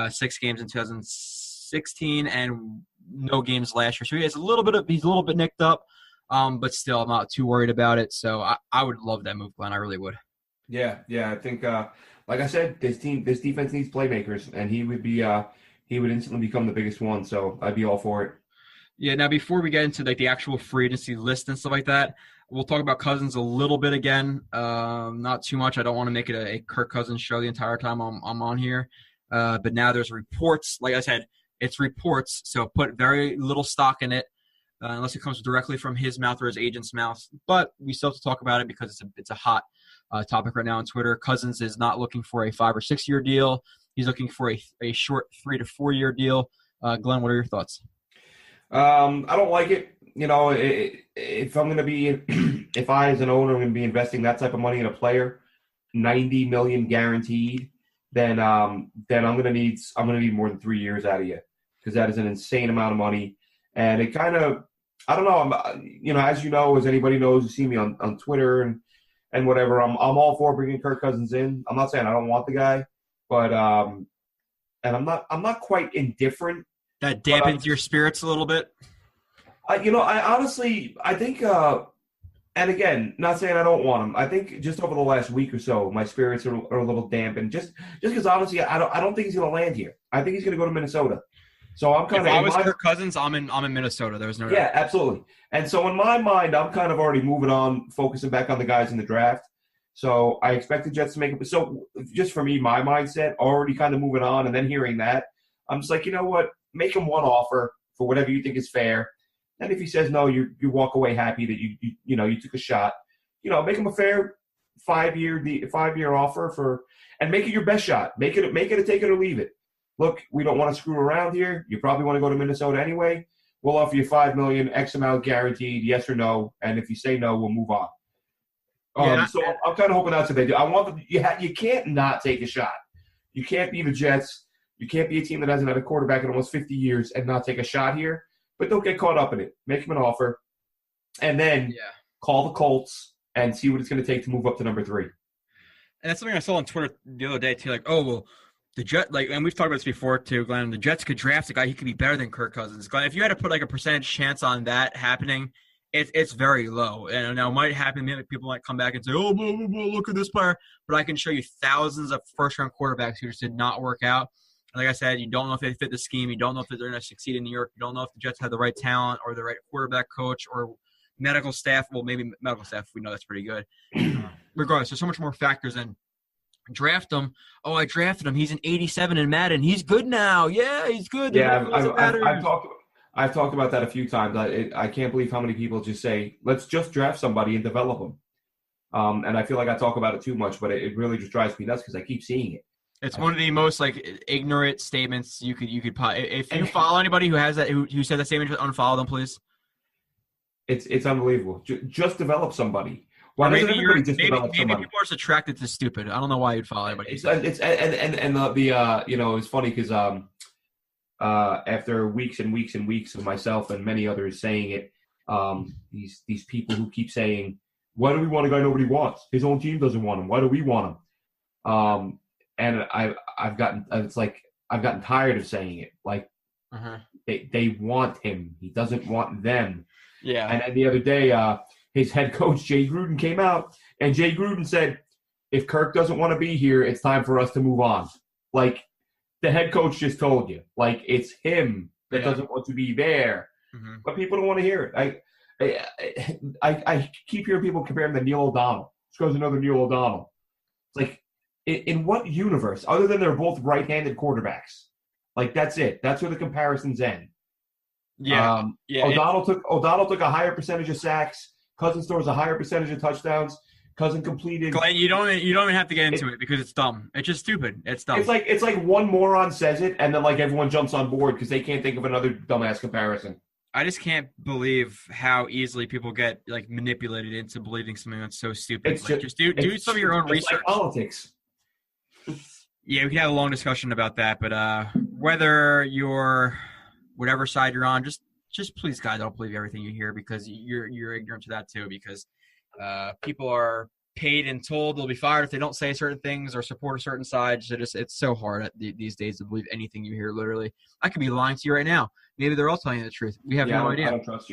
6 games in 2016, and no games last year. So he's a little bit nicked up. But still, I'm not too worried about it. So I would love that move, Glenn. I really would. Yeah. I think, like I said, this defense needs playmakers, and he would instantly become the biggest one. So I'd be all for it. Yeah. Now, before we get into the actual free agency list and stuff like that, we'll talk about Cousins a little bit again. Not too much. I don't want to make it a Kirk-Cousins show the entire time I'm on here. But now there's reports. Like I said, it's reports, so put very little stock in it. Unless it comes directly from his mouth or his agent's mouth. But we still have to talk about it because it's a hot topic right now on Twitter. Cousins is not looking for a 5 or 6 year deal. He's looking for a short 3 to 4 year deal. Glenn, what are your thoughts? I don't like it. If I'm going to be, if I as an owner am going to be investing that type of money in a player, $90 million guaranteed, then I'm going to need more than 3 years out of you, because that is an insane amount of money. And it kind of, I don't know, as anybody knows, you see me on Twitter and whatever, I'm all for bringing Kirk Cousins in. I'm not saying I don't want the guy, but and I'm not quite indifferent. That dampens your spirits a little bit. I honestly think, and again, not saying I don't want him. I think just over the last week or so, my spirits are a little dampened. Just because honestly, I don't think he's going to land here. I think he's going to go to Minnesota. So I'm kind of. If I was Kirk Cousins, I'm in Minnesota. There's no doubt. Yeah, absolutely. And so in my mind, I'm kind of already moving on, focusing back on the guys in the draft. So I expect the Jets to make it. So just for me, my mindset, already kind of moving on, and then hearing that, I'm just like, you know what? Make him one offer for whatever you think is fair. And if he says no, you walk away happy that you took a shot. Make him a fair 5-year offer and make it your best shot. Make it a take it or leave it. Look, we don't want to screw around here. You probably want to go to Minnesota anyway. We'll offer you $5 million, X amount guaranteed, yes or no. And if you say no, we'll move on. So I'm kind of hoping that's what they do. I want them. You can't not take a shot. You can't be the Jets. You can't be a team that hasn't had a quarterback in almost 50 years and not take a shot here. But don't get caught up in it. Make them an offer, and then call the Colts and see what it's going to take to move up to number 3. And that's something I saw on Twitter the other day too. Like, oh well. The Jets, and we've talked about this before too, Glenn. The Jets could draft a guy; he could be better than Kirk Cousins. Glenn, if you had to put a percentage chance on that happening, it's very low. And now it might happen. Maybe people might come back and say, "Oh, blah, blah, blah, look at this player." But I can show you thousands of first-round quarterbacks who just did not work out. And like I said, you don't know if they fit the scheme. You don't know if they're going to succeed in New York. You don't know if the Jets have the right talent or the right quarterback coach or medical staff. Well, maybe medical staff. We know that's pretty good. Regardless, there's so much more factors in. Draft him. Oh, I drafted him. He's an 87 in Madden. He's good now. Yeah, he's good. Yeah, I've talked about that a few times. I can't believe how many people just say, let's just draft somebody and develop them. And I feel like I talk about it too much, but it really just drives me nuts because I keep seeing it. It's one of the most ignorant statements you could. If you follow anybody who has that who said that statement, just unfollow them, please. It's unbelievable. Just develop somebody. Why doesn't everybody just develop somebody? Maybe people are just attracted to stupid. I don't know why you'd follow anybody. It's funny because after weeks and weeks and weeks of myself and many others saying it, these people who keep saying, why do we want a guy nobody wants? His own team doesn't want him. Why do we want him? And I've gotten tired of saying it. Like they want him. He doesn't want them. Yeah. And then the other day, his head coach, Jay Gruden, came out, and Jay Gruden said, if Kirk doesn't want to be here, it's time for us to move on. Like, the head coach just told you. Like, it's him that doesn't want to be there. Mm-hmm. But people don't want to hear it. I keep hearing people compare him to Neil O'Donnell. This goes another Neil O'Donnell. It's like, in what universe, other than they're both right-handed quarterbacks? Like, that's it. That's where the comparisons end. Yeah, O'Donnell took a higher percentage of sacks. Cousins throws a higher percentage of touchdowns. Cousin completed. Glenn, you don't even have to get into it because it's dumb. It's just stupid. It's dumb. It's like one moron says it, and then like everyone jumps on board because they can't think of another dumbass comparison. I just can't believe how easily people get like manipulated into believing something that's so stupid. Just do some of your own research. Like politics. Yeah, we can have a long discussion about that, but whether you're whatever side you're on, just please, God, don't believe everything you hear because you're ignorant to that too. Because people are paid and told they'll be fired if they don't say certain things or support a certain side. So it's so hard these days to believe anything you hear. Literally, I could be lying to you right now. Maybe they're all telling you the truth. We have no idea. I don't trust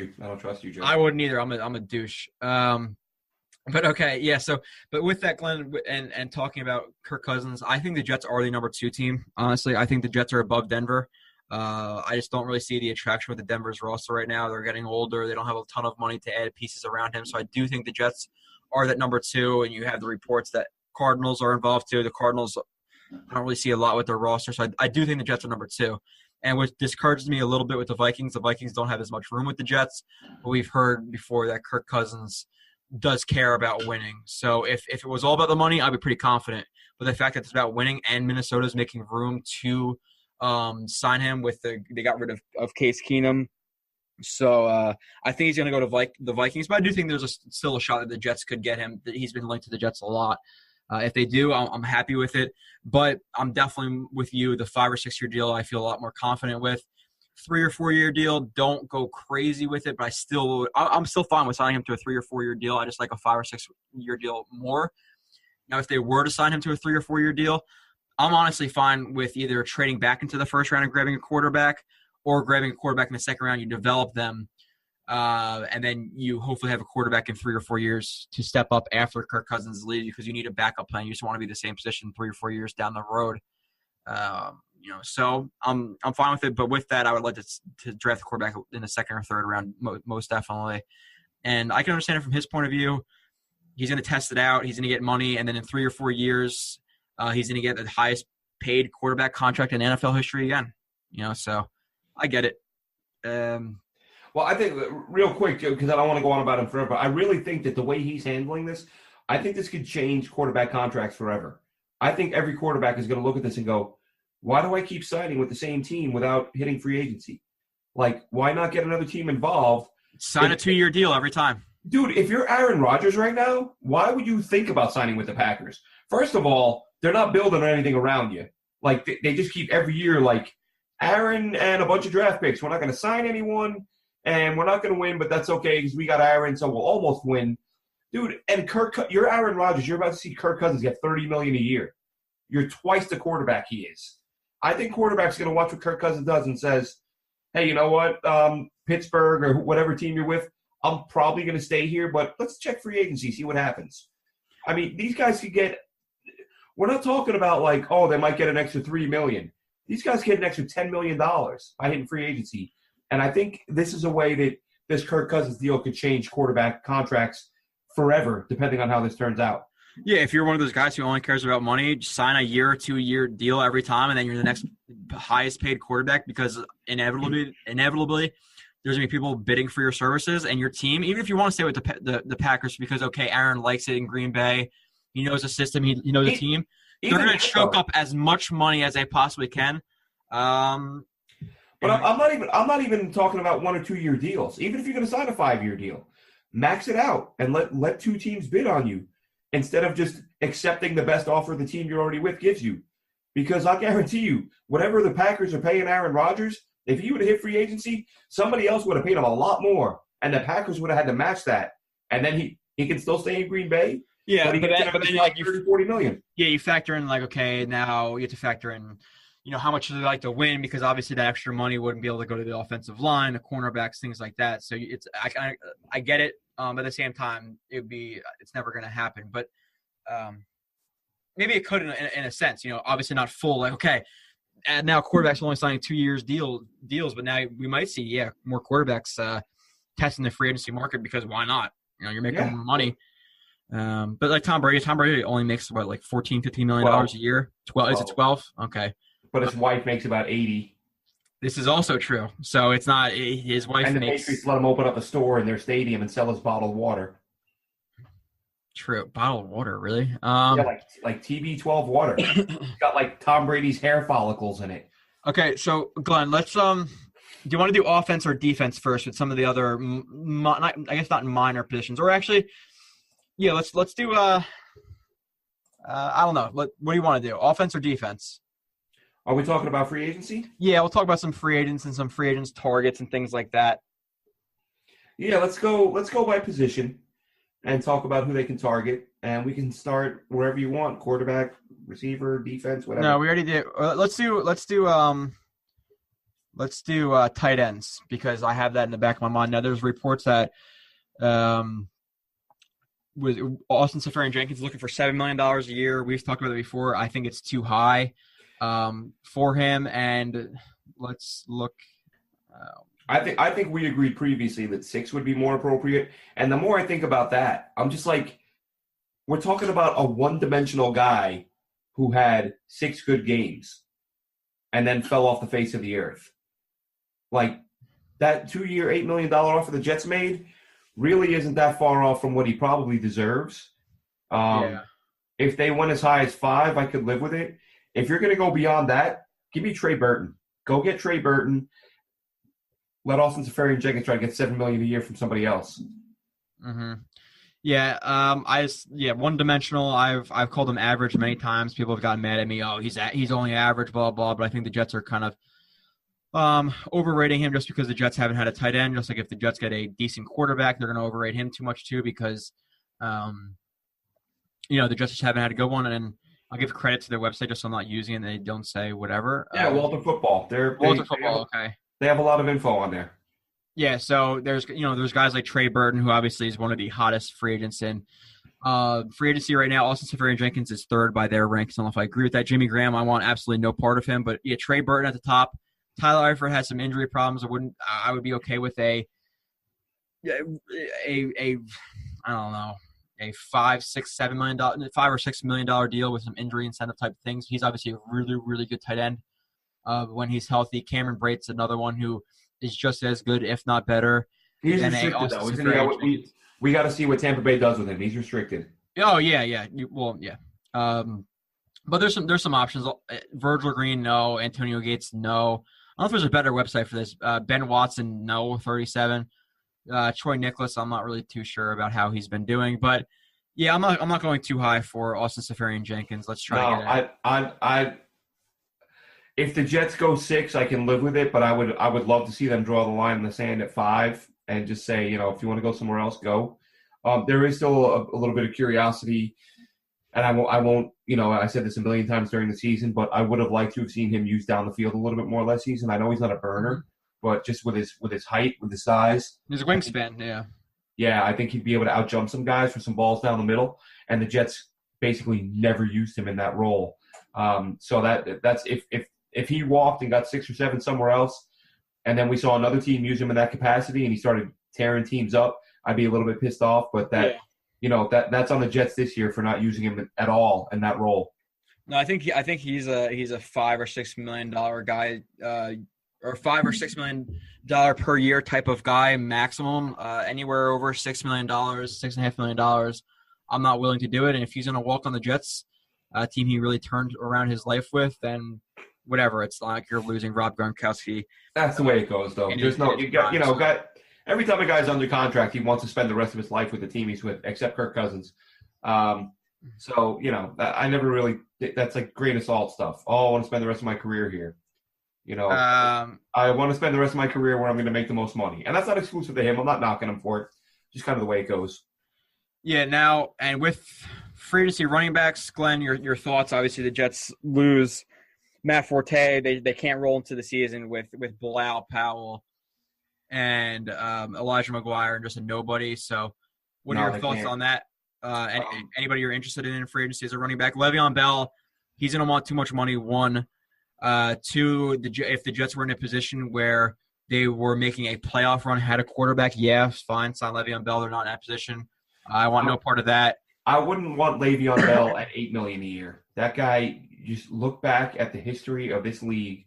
you, Joe. I wouldn't either. I'm a douche. But okay, yeah. So, but with that, Glenn, and talking about Kirk Cousins, I think the Jets are the number 2 team. Honestly, I think the Jets are above Denver. I just don't really see the attraction with the Denver's roster right now. They're getting older. They don't have a ton of money to add pieces around him. So I do think the Jets are that number 2. And you have the reports that Cardinals are involved too. The Cardinals, I don't really see a lot with their roster. So I do think the Jets are number 2. And what discourages me a little bit with the Vikings don't have as much room with the Jets. But we've heard before that Kirk Cousins does care about winning. So if it was all about the money, I'd be pretty confident. But the fact that it's about winning and Minnesota's making room to sign him with they got rid of Case Keenum. So I think he's going to go to the Vikings. But I do think there's still a shot that the Jets could get him. He's been linked to the Jets a lot. If they do, I'm happy with it. But I'm definitely with you. The 5 or 6 year deal I feel a lot more confident with. 3 or 4 year deal, don't go crazy with it, but I'm still fine with signing him to a 3 or 4 year deal. I just like a 5 or 6 year deal more. Now, if they were to sign him to a 3 or 4 year deal, I'm honestly fine with either trading back into the first round and grabbing a quarterback or grabbing a quarterback in the second round. You develop them, and then you hopefully have a quarterback in 3 or 4 years to step up after Kirk Cousins leaves because you need a backup plan. You just want to be the same position 3 or 4 years down the road. So I'm fine with it. But with that, I would like to draft the quarterback in the second or third round, most definitely. And I can understand it from his point of view. He's going to test it out. He's going to get money. And then in 3 or 4 years, he's going to get the highest paid quarterback contract in NFL history again. So I get it. Well, I think real quick, because I don't want to go on about him forever, but I really think that the way he's handling this, I think this could change quarterback contracts forever. I think every quarterback is going to look at this and go, why do I keep signing with the same team without hitting free agency? Like, why not get another team involved? Sign a 2-year deal every time. Dude, if you're Aaron Rodgers right now, why would you think about signing with the Packers? First of all, they're not building anything around you. Like, they just keep every year, like, Aaron and a bunch of draft picks. We're not going to sign anyone, and we're not going to win, but that's okay because we got Aaron, so we'll almost win. Dude, and you're Aaron Rodgers. You're about to see Kirk Cousins get $30 million a year. You're twice the quarterback he is. I think quarterback's going to watch what Kirk Cousins does and says, hey, you know what, Pittsburgh or whatever team you're with, I'm probably going to stay here, but let's check free agency, see what happens. I mean, these guys could get – we're not talking about like, oh, they might get an extra $3 million. These guys get an extra $10 million by hitting free agency. And I think this is a way that this Kirk Cousins deal could change quarterback contracts forever, depending on how this turns out. Yeah, if you're one of those guys who only cares about money, just sign a 1 or 2 year deal every time, and then you're the next highest paid quarterback because inevitably there's going to be people bidding for your services and your team. Even if you want to stay with the Packers because, okay, Aaron likes it in Green Bay, he knows the system, he knows the team, they're going to choke up as much money as they possibly can. But I'm not even talking about 1 or 2 year deals. Even if you're going to sign a 5-year deal, max it out and let 2 teams bid on you instead of just accepting the best offer the team you're already with gives you. Because I'll guarantee you, whatever the Packers are paying Aaron Rodgers, if he would have hit free agency, somebody else would have paid him a lot more, and the Packers would have had to match that. And then he can still stay in Green Bay. Yeah, but then like $30-40 million. Yeah, you factor in like, okay, now you have to factor in, how much do they like to win because obviously that extra money wouldn't be able to go to the offensive line, the cornerbacks, things like that. So I get it. At the same time, it's never going to happen. But maybe it could in a sense. Obviously not full. Like, okay, and now quarterbacks only signing 2 years deals, but now we might see more quarterbacks testing the free agency market because why not? You're making more money. But like Tom Brady only makes about like $14-15 million a year. 12. Is it 12? Okay. But his wife makes about 80. This is also true. So it's not his wife And the makes Patriots let him open up a store in their stadium and sell his bottled water. true bottled water. Really? Yeah, like TB12 water. It's got like Tom Brady's hair follicles in it. Okay, so Glenn, let's do you want to do offense or defense first with some of the other, I guess not minor positions, or actually, yeah, let's do I don't know. What do you want to do? Offense or defense? Are we talking about free agency? Yeah, we'll talk about some free agents and some free agents targets and things like that. Yeah, let's go by position and talk about who they can target, and we can start wherever you want: quarterback, receiver, defense, whatever. No, we already did. Let's do tight ends, because I have that in the back of my mind. Now, there's reports that with Austin Seferian-Jenkins looking for $7 million a year. We've talked about it before. I think it's too high for him. And let's look. I think we agreed previously that 6 would be more appropriate. And the more I think about that, I'm just like, we're talking about a one-dimensional guy who had 6 good games and then fell off the face of the earth. Like, that 2-year, $8 million offer the Jets made really isn't that far off from what he probably deserves. If they went as high as 5, I could live with it. If you're going to go beyond that, give me Trey Burton. Go get Trey Burton. Let Austin Seferian-Jenkins try to get $7 million a year from somebody else. Mm-hmm. Yeah, one-dimensional. I've called him average many times. People have gotten mad at me. Oh, he's only average, blah blah. But I think the Jets are kind of overrating him just because the Jets haven't had a tight end. Just like if the Jets get a decent quarterback, they're going to overrate him too much too, because the Jets just haven't had a good one. And I'll give credit to their website just so I'm not using it and they don't say whatever. Yeah, Walter Football. Okay. They have a lot of info on there. Yeah, so there's guys like Trey Burton, who obviously is one of the hottest free agents in free agency right now. Austin Seferian-Jenkins is 3rd by their ranks. I don't know if I agree with that. Jimmy Graham, I want absolutely no part of him. But yeah, Trey Burton at the top. Tyler Eifert has some injury problems. I would be okay with a I don't know, a $5 or $6 million deal with some injury incentive type of things. He's obviously a really, really good tight end when he's healthy. Cameron Brate's another one who is just as good, if not better. He's restricted, though, isn't he? We got to see what Tampa Bay does with him. He's restricted. Oh, yeah. But there's some options. Virgil Green, no. Antonio Gates, no. I don't know if there's a better website for this. Ben Watson, no, 37. Troy Nicholas, I'm not really too sure about how he's been doing. But, yeah, I'm not going too high for Austin Seferian-Jenkins. Let's try to get if the Jets go 6, I can live with it, but I would love to see them draw the line in the sand at 5 and just say, if you want to go somewhere else, go. There is still a little bit of curiosity, and I won't. I said this a million times during the season, but I would have liked to have seen him use down the field a little bit more last season. I know he's not a burner, but just with his height, with his size, his wingspan, yeah. Yeah, I think he'd be able to outjump some guys for some balls down the middle, and the Jets basically never used him in that role. So that's if he walked and got 6 or 7 somewhere else, and then we saw another team use him in that capacity and he started tearing teams up, I'd be a little bit pissed off. But that's on the Jets this year for not using him at all in that role. No, I think he's a $5 or $6 million guy, or $5 or $6 million per year type of guy maximum. Anywhere over $6 million, $6.5 million, I'm not willing to do it. And if he's going to walk on the Jets, a team he really turned around his life with, then whatever. It's not like you're losing Rob Gronkowski. That's the way it goes, though. Every time a guy's under contract, he wants to spend the rest of his life with the team he's with, except Kirk-Cousins. So I never really. That's like grain of salt stuff. Oh, I want to spend the rest of my career here. I want to spend the rest of my career where I'm going to make the most money, and that's not exclusive to him. I'm not knocking him for it. Just kind of the way it goes. Yeah. Now, and with free agency running backs, Glenn, your thoughts? Obviously, the Jets lose matt-forte. They can't roll into the season with Bilal Powell and Elijah McGuire and just a nobody. So, what are your thoughts on that? Anybody you're interested in free agency as a running back? Le'Veon Bell, he's going to want too much money. 1, 2, if the Jets were in a position where they were making a playoff run, had a quarterback, yeah, fine, sign Le'Veon Bell. They're not in that position. I want no part of that. I wouldn't want Le'Veon Bell at $8 million a year. That guy, just look back at the history of this league,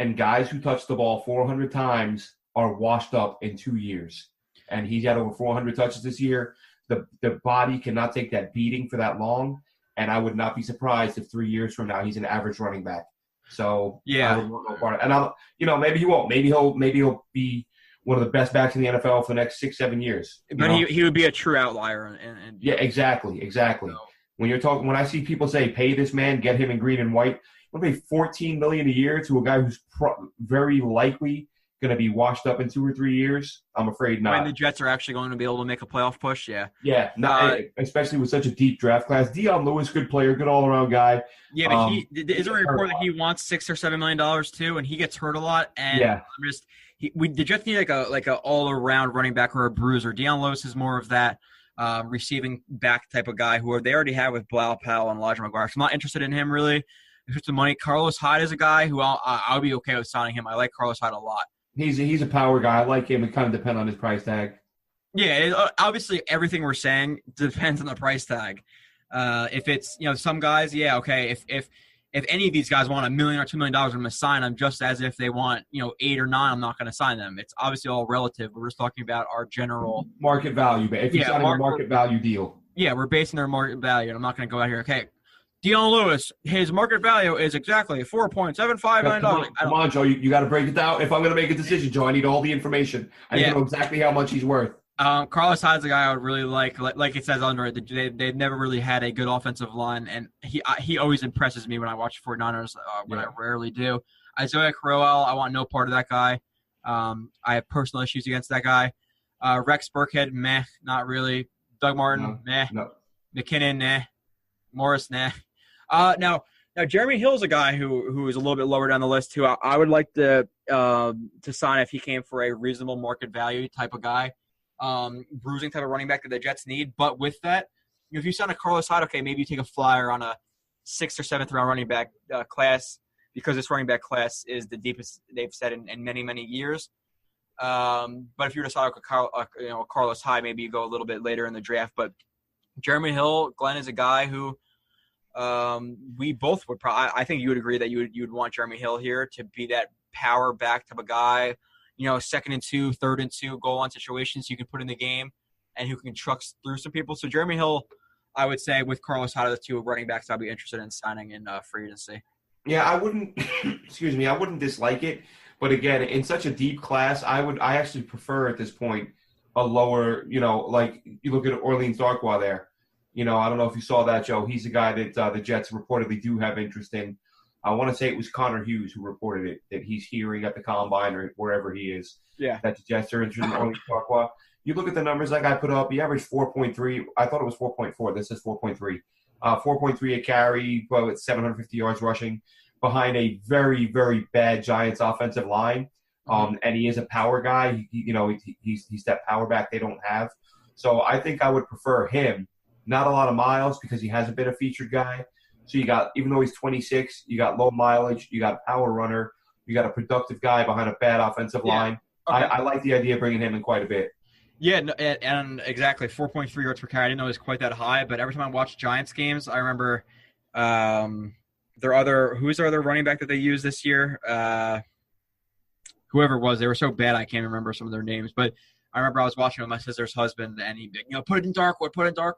and guys who touch the ball 400 times are washed up in 2 years. And he's had over 400 touches this year. The body cannot take that beating for that long, and I would not be surprised if 3 years from now he's an average running back. So yeah, I would want no part of it. And maybe he won't. Maybe he'll be one of the best backs in the NFL for the next 6-7 years. But he would be a true outlier. And yeah, exactly. So. When I see people say pay this man, get him in green and white, I'm going to pay $14 million a year to a guy who's very likely going to be washed up in 2 or 3 years. I'm afraid not. When the Jets are actually going to be able to make a playoff push, yeah. Yeah, especially with such a deep draft class. Deion Lewis, good player, good all-around guy. Yeah, but is there a report that he wants $6 or $7 million too, and he gets hurt a lot? And yeah. The Jets need like a all-around running back or a bruiser. Deion Lewis is more of that receiving back type of guy who they already have with Bilal Powell and Elijah McGuire. So I'm not interested in him really. If it's the money, Carlos Hyde is a guy who I'll be okay with signing him. I like Carlos Hyde a lot. He's a power guy. I like him. It kind of depends on his price tag. Yeah, obviously everything we're saying depends on the price tag. If it's some guys, yeah, okay. If any of these guys want $1 million or $2 million, I'm going to sign them. Just as if they want 8 or 9, I'm not going to sign them. It's obviously all relative. We're just talking about our general market value. But if you're signing a market value deal, yeah, we're basing their market value. And I'm not going to go out here. Okay, Deion Lewis, his market value is exactly $4.75 million. Come on, Joe. You got to break it down. If I'm going to make a decision, Joe, I need all the information. I need to know exactly how much he's worth. Carlos Hyde's a guy I would really like it says under it. They've never really had a good offensive line, and he always impresses me when I watch 49ers, I rarely do. Isaiah Crowell, I want no part of that guy. I have personal issues against that guy. Rex Burkhead, meh, not really. Doug Martin, meh. No. McKinnon, nah. Morris, nah. Now Jeremy Hill's a guy who is a little bit lower down the list too. I would like to sign if he came for a reasonable market value type of guy, bruising type of running back that the Jets need. But with that, if you sign a Carlos Hyde, okay, maybe you take a flyer on a 6th or 7th round running back class because this running back class is the deepest they've said in many, many years. But if you were to sign a Carlos Hyde, maybe you go a little bit later in the draft. But Jeremy Hill, Glenn is a guy who. We both would probably. I think you would agree that you would want Jeremy Hill here to be that power back type of guy. 2nd and 2, 3rd and 2 goal line situations you can put in the game, and who can truck through some people. So Jeremy Hill, I would say with Carlos Hyde, the 2 running backs, I'd be interested in signing in free agency. Yeah, I wouldn't. Excuse me, I wouldn't dislike it, but again, in such a deep class, I actually prefer at this point a lower. Like you look at Orleans Darkwa there. I don't know if you saw that, Joe. He's a guy that the Jets reportedly do have interest in. I want to say it was Connor Hughes who reported it, that he's hearing at the Combine or wherever he is, that the Jets are interested in Orleans Darkwa. You look at the numbers that guy put up. He averaged 4.3. I thought it was 4.4. This is 4.3. 4.3 a carry, but with 750 yards rushing behind a very, very bad Giants offensive line. And he is a power guy. He's that power back they don't have. So I think I would prefer him. Not a lot of miles because he hasn't been a featured guy. So you got, even though he's 26, you got low mileage, you got a power runner, you got a productive guy behind a bad offensive line. Okay. I like the idea of bringing him in quite a bit. Yeah, and exactly, 4.3 yards per carry. I didn't know it was quite that high, but every time I watch Giants games, I remember who's their other running back that they used this year? Whoever it was, they were so bad I can't remember some of their names, but I remember I was watching with my sister's husband, and he, put it in Darkwood.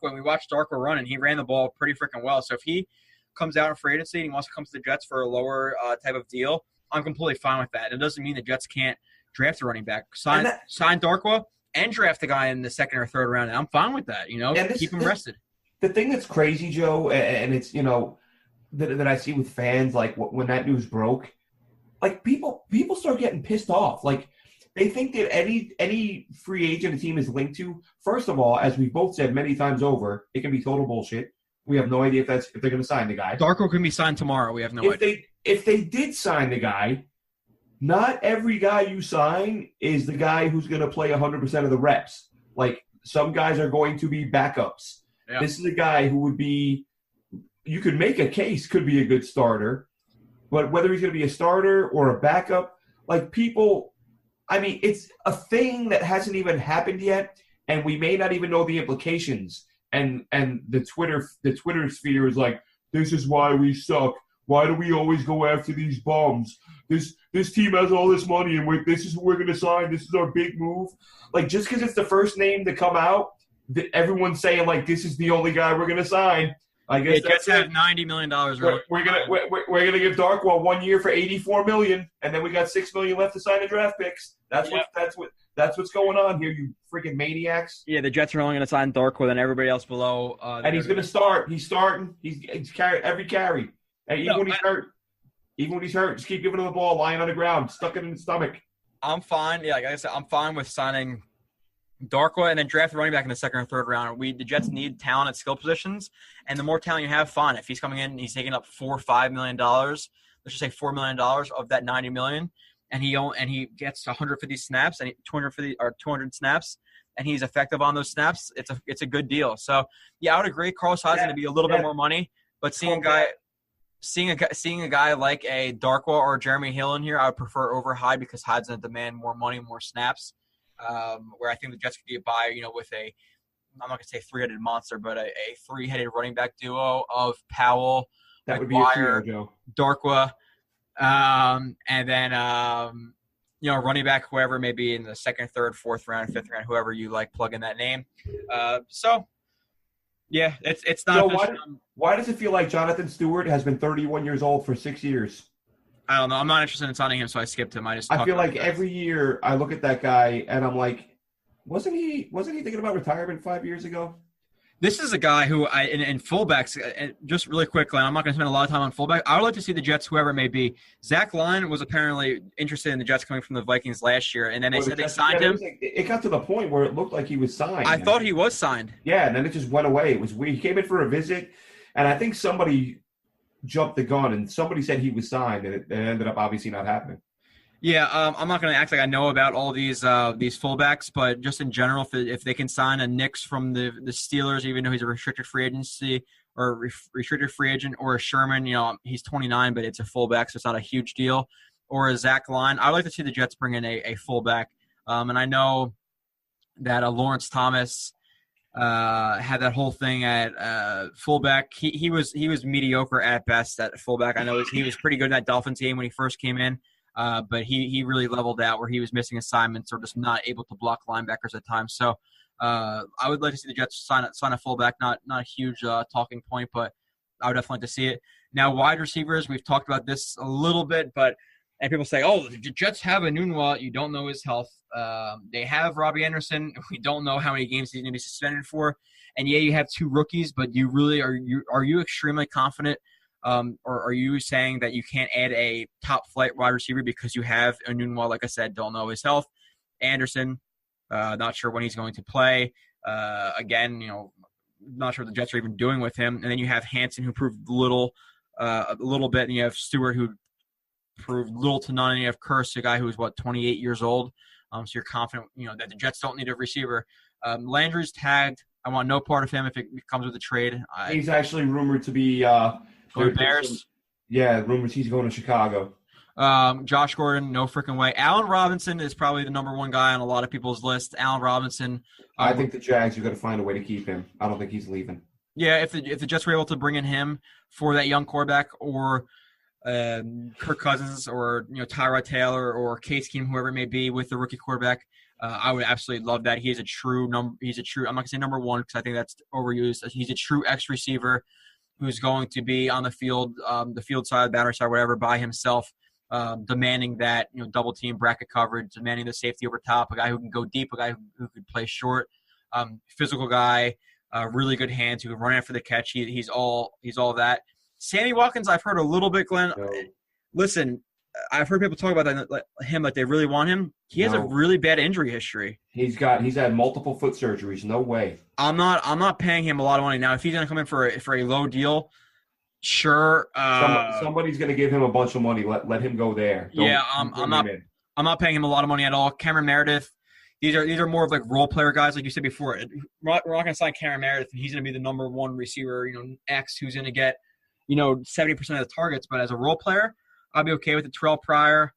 And we watched Darkwood run, and he ran the ball pretty freaking well. So if he comes out in free agency and he wants to come to the Jets for a lower type of deal, I'm completely fine with that. It doesn't mean the Jets can't draft a running back. Sign Darkwa and draft a guy in the 2nd or 3rd round, and I'm fine with that. Keep him rested. The thing that's crazy, Joe, and it's that I see with fans, like when that news broke, like people start getting pissed off, like. They think that any free agent a team is linked to, first of all, as we've both said many times over, it can be total bullshit. We have no idea if they're going to sign the guy. Darko can be signed tomorrow. We have no idea. If they did sign the guy, not every guy you sign is the guy who's going to play 100% of the reps. Like, some guys are going to be backups. Yeah. This is a guy who would be – you could make a case could be a good starter, but whether he's going to be a starter or a backup, like people – I mean, it's a thing that hasn't even happened yet, and we may not even know the implications. And the Twitter sphere is like, this is why we suck. Why do we always go after these bums? This team has all this money, and this is who we're going to sign. This is our big move. Like, just because it's the first name to come out, everyone's saying, like, this is the only guy we're going to sign. I guess Jets have $90 million. We're gonna give Darkwa 1 year for $84 million, and then we got $6 million left to sign the draft picks. That's what's going on here, you freaking maniacs. Yeah, the Jets are only going to sign Darkwa and everybody else below. And he's going to start. He's starting. He's carried every carry. And even when he's hurt, just keep giving him the ball, lying on the ground, stuck it in the stomach. I'm fine. Yeah, like I said, I'm fine with signing Darkwa and then draft a running back in the second or third round. The Jets need talent at skill positions, and the more talent you have, fine. If he's coming in, he's taking up $4 or $5 million. Let's just say $4 million of that $90 million, and he gets 150 snaps and 200 snaps, and he's effective on those snaps. It's a good deal. So yeah, I would agree. Carlos Hyde's going to be a little bit more money, but seeing a guy like a Darkwa or Jeremy Hill in here, I would prefer over Hyde because Hyde's going to demand more money, more snaps. Where I think the Jets could get by, with I'm not going to say three-headed monster, but a three-headed running back duo of Powell, that would McGuire, be a trio, Joe. Darkwa, and then running back whoever may be in the second, third, fourth round, fifth round, whoever you like, plug in that name. So yeah, it's not. So why does it feel like Jonathan Stewart has been 31 years old for 6 years? I don't know. I'm not interested in signing him, so I skipped him. I feel like every year I look at that guy and I'm like, wasn't he thinking about retirement 5 years ago? This is a guy who in fullbacks, just really quickly, I'm not going to spend a lot of time on fullback. I would like to see the Jets, whoever it may be. Zach Lyon was apparently interested in the Jets coming from the Vikings last year, and then they said they signed him. It got to the point where it looked like he was signed. I thought he was signed. Yeah, and then it just went away. It was weird. He came in for a visit, and I think somebody jumped the gun, and somebody said he was signed, and it ended up obviously not happening. Yeah, I'm not going to act like I know about all these fullbacks, but just in general, if they can sign a Nix from the Steelers, even though he's a restricted free agency or restricted free agent, or a Sherman, he's 29, but it's a fullback, so it's not a huge deal, or a Zach Lyon. I'd like to see the Jets bring in a fullback, and I know that Lawrence Thomas had that whole thing at fullback. He was mediocre at best at fullback. I know he was pretty good in that Dolphins game when he first came in. But he really leveled out where he was missing assignments or just not able to block linebackers at times. So I would like to see the Jets sign a fullback. Not a huge talking point, but I would definitely like to see it. Now, wide receivers, we've talked about this a little bit, and people say, oh, the Jets have Enunwa. You don't know his health. They have Robbie Anderson. We don't know how many games he's going to be suspended for. And yeah, you have two rookies, but you really are you extremely confident? Or are you saying that you can't add a top-flight wide receiver because you have Enunwa, like I said, don't know his health? Anderson, not sure when he's going to play. Again, not sure what the Jets are even doing with him. And then you have Hansen, who proved a little bit, and you have Stewart, who proved little to none, and you have Curse, a guy who is, 28 years old. So you're confident, that the Jets don't need a receiver. Landry's tagged. I want no part of him if it comes with a trade. He's actually rumored to be Go Bears. Rumors he's going to Chicago. Josh Gordon, no freaking way. Allen Robinson is probably the number one guy on a lot of people's list. Allen Robinson. I think the Jags are going to find a way to keep him. I don't think he's leaving. Yeah, if the Jets were able to bring in him for that young quarterback, or kirk-cousins, or Tyrod Taylor, or Case Keenum, whoever it may be, with the rookie quarterback, I would absolutely love that. He's a true. I'm not going to say number one because I think that's overused. He's a true X receiver who's going to be on the field side, boundary side, whatever, by himself, demanding that double team bracket coverage, demanding the safety over top, a guy who can go deep, a guy who could play short, physical guy, really good hands, who can run after the catch. He's all that. Sammy Watkins, I've heard a little bit, Glenn. No. Listen, I've heard people talk about that, like they really want him. He has a really bad injury history. He's had multiple foot surgeries. No way. I'm not paying him a lot of money now. If he's going to come in for a low deal, sure. Somebody's going to give him a bunch of money. Let him go there. I'm not paying him a lot of money at all. Cameron Meredith. These are more of like role player guys, like you said before. We're not going to sign Cameron Meredith, and he's going to be the number one receiver. X who's going to get 70% of the targets. But as a role player, I'll be okay with it. Terrell Pryor,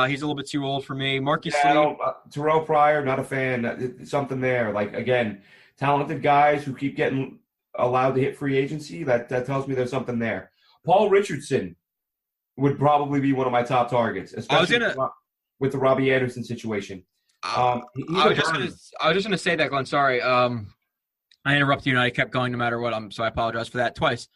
he's a little bit too old for me. Marcus Lee. Terrell Pryor, not a fan. Something there. Like, again, talented guys who keep getting allowed to hit free agency, that tells me there's something there. Paul Richardson would probably be one of my top targets, especially with the Robbie Anderson situation. I was just gonna say that, Glenn. Sorry, I interrupted you and I kept going no matter what. So I apologize for that twice.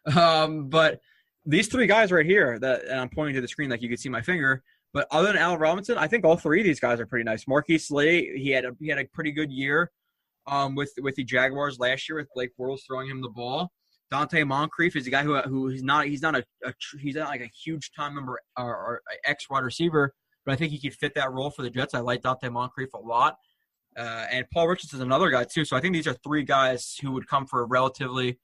But these three guys right here and I'm pointing to the screen like you can see my finger. But other than Allen Robinson, I think all three of these guys are pretty nice. Marquise Lee, he had a pretty good year with the Jaguars last year with Blake Bortles throwing him the ball. Dante Moncrief is a guy who he's not like a huge time number or X wide receiver, but I think he could fit that role for the Jets. I like Dante Moncrief a lot. And Paul Richardson is another guy too. So I think these are three guys who would come for a relatively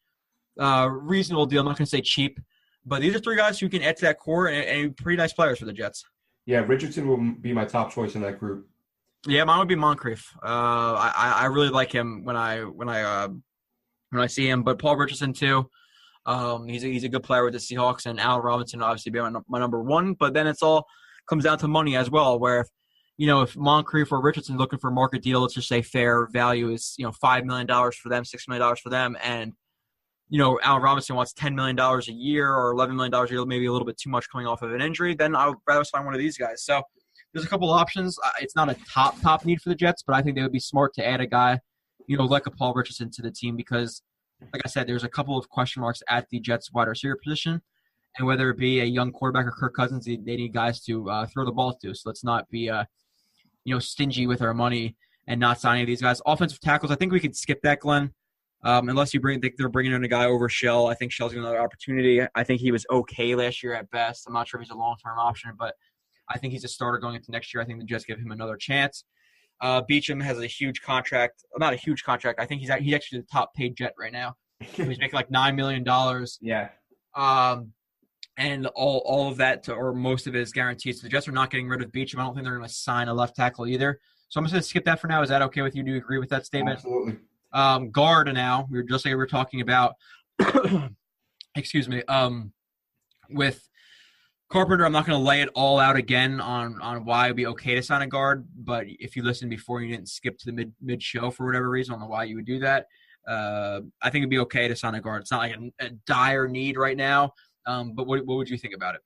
reasonable deal. I'm not going to say cheap, but these are three guys who can add to that core and pretty nice players for the Jets. Yeah, Richardson will be my top choice in that group. Yeah, mine would be Moncrief. I really like him when I see him, but Paul Richardson too. He's a good player with the Seahawks, and Allen Robinson obviously be my number one. But then it's all comes down to money as well. Where if Moncrief or Richardson looking for a market deal, let's just say fair value is $5 million for them, $6 million for them, and Allen Robinson wants $10 million a year or $11 million a year, maybe a little bit too much coming off of an injury, then I would rather sign one of these guys. So there's a couple options. It's not a top need for the Jets, but I think they would be smart to add a guy, like a Paul Richardson to the team because, like I said, there's a couple of question marks at the Jets wide receiver position, and whether it be a young quarterback or Kirk-Cousins, they need guys to throw the ball to. So let's not be stingy with our money and not signing these guys. Offensive tackles, I think we could skip that, Glenn. Unless you think they're bringing in a guy over Shell. I think Shell's got another opportunity. I think he was okay last year at best. I'm not sure if he's a long-term option, but I think he's a starter going into next year. I think the Jets give him another chance. Beachum has a huge contract. Not a huge contract. I think he's actually the top-paid Jet right now. He's making like $9 million. Yeah. And all of that, or most of it, is guaranteed. So the Jets are not getting rid of Beachum. I don't think they're going to sign a left tackle either. So I'm just going to skip that for now. Is that okay with you? Do you agree with that statement? Absolutely. Guard now. We were talking about excuse me. With Carpenter, I'm not going to lay it all out again on why it'd be okay to sign a guard, but if you listened before and you didn't skip to the mid show for whatever reason, I don't know why you would do that. I think it'd be okay to sign a guard. It's not like a dire need right now. But what would you think about it?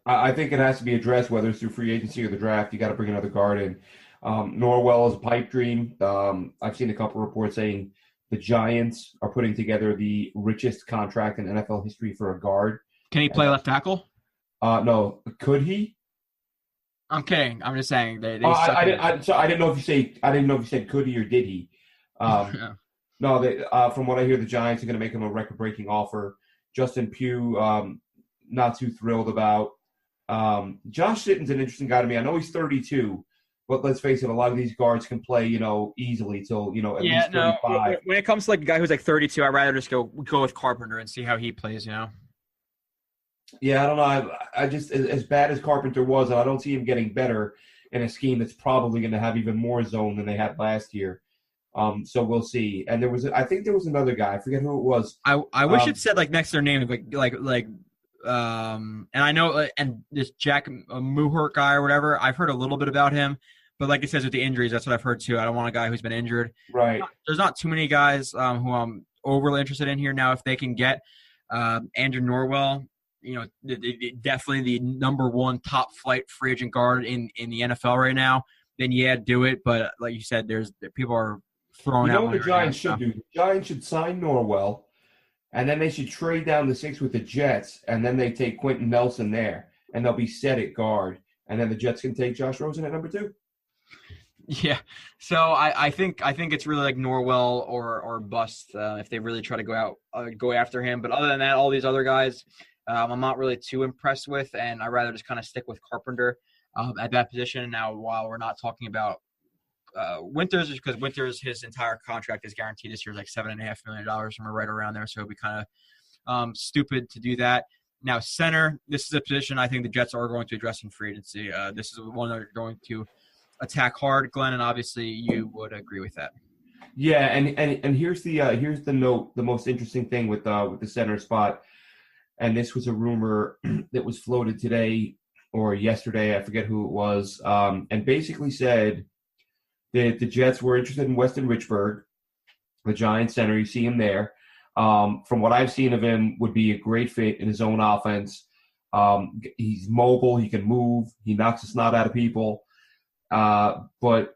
I think it has to be addressed, whether it's through free agency or the draft. You got to bring another guard in. Norwell is a pipe dream. I've seen a couple reports saying the Giants are putting together the richest contract in NFL history for a guard. Can he play left tackle? No. Could he? I'm kidding. I'm just saying I didn't know if you said could he or did he. Yeah. No. From what I hear, the Giants are going to make him a record-breaking offer. Justin Pugh, not too thrilled about. Josh Sitton's an interesting guy to me. I know he's 32. But let's face it, a lot of these guards can play, easily till, at least 35. When it comes to like a guy who's like 32, I'd rather just go with Carpenter and see how he plays, Yeah, I don't know. I just, as bad as Carpenter was, and I don't see him getting better in a scheme that's probably going to have even more zone than they had last year. So we'll see. And I think there was another guy. I forget who it was. I wish it said like next to their name, and I know, and this Jack Muhurt guy or whatever, I've heard a little bit about him, but like it says with the injuries, that's what I've heard too. I don't want a guy who's been injured. Right. There's not too many guys who I'm overly interested in here now. If they can get Andrew Norwell, definitely the number one top flight free agent guard in the NFL right now, then yeah, do it. But like you said, people are throwing out. What the Giants should do? The Giants should sign Norwell. And then they should trade down the 6 with the Jets, and then they take Quentin Nelson there, and they'll be set at guard. And then the Jets can take Josh Rosen at number 2. Yeah. So I think it's really like Norwell or bust if they really try to go after him. But other than that, all these other guys, I'm not really too impressed with, and I'd rather just kind of stick with Carpenter at that position. Now, while we're not talking about Winters, because Winters, his entire contract is guaranteed this year, like $7.5 million, and we're right around there, so it'd be kind of stupid to do that. Now, center, this is a position I think the Jets are going to address in free agency. This is one they're going to attack hard, Glenn, and obviously you would agree with that. Yeah, and here's the note, the most interesting thing with the center spot, and this was a rumor that was floated today or yesterday, I forget who it was, and basically said that the Jets were interested in Weston Richburg, the Giants center. You see him there. From what I've seen of him, would be a great fit in his own offense. He's mobile. He can move. He knocks the snot out of people. But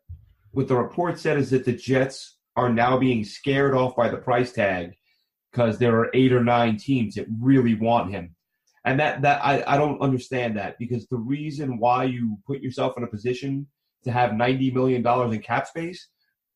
what the report said is that the Jets are now being scared off by the price tag because there are 8 or 9 teams that really want him. And that I don't understand that, because the reason why you put yourself in a position to have $90 million in cap space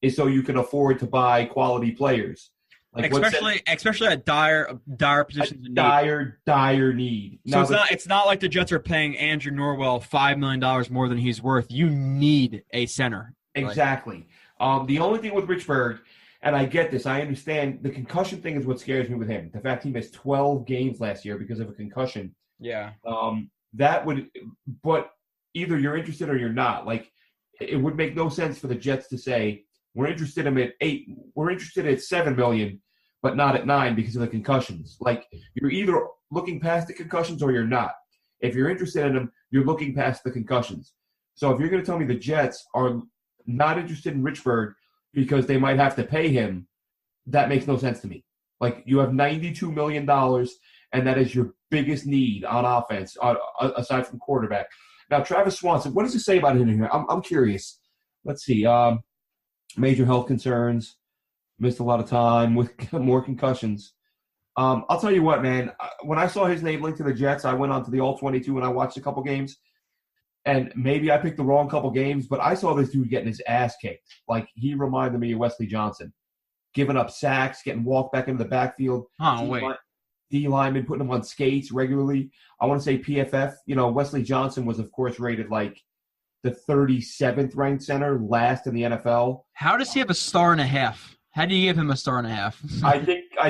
is so you can afford to buy quality players. Like especially at dire positions in need. Dire need. So it's not like the Jets are paying Andrew Norwell $5 million more than he's worth. You need a center. Exactly. The only thing with Richburg, and I get this, I understand the concussion thing is what scares me with him. The fact he missed 12 games last year because of a concussion. Yeah. But either you're interested or you're not. Like, it would make no sense for the Jets to say, we're interested in him at 8. We're interested at $7 million, but not at 9 because of the concussions. Like, you're either looking past the concussions or you're not. If you're interested in him, you're looking past the concussions. So if you're going to tell me the Jets are not interested in Richburg because they might have to pay him, that makes no sense to me. Like, you have $92 million, and that is your biggest need on offense, aside from quarterback. Now, Travis Swanson, what does it say about him in here? I'm curious. Let's see. Major health concerns, missed a lot of time with more concussions. I'll tell you what, man. When I saw his name linked to the Jets, I went on to the All-22 and I watched a couple games. And maybe I picked the wrong couple games, but I saw this dude getting his ass kicked. Like, he reminded me of Wesley Johnson. Giving up sacks, getting walked back into the backfield. Oh, wait. D lineman putting him on skates regularly. I want to say PFF. Wesley Johnson was, of course, rated like the 37th ranked center, last in the NFL. How does he have a star and a half? How do you give him a star and a half? I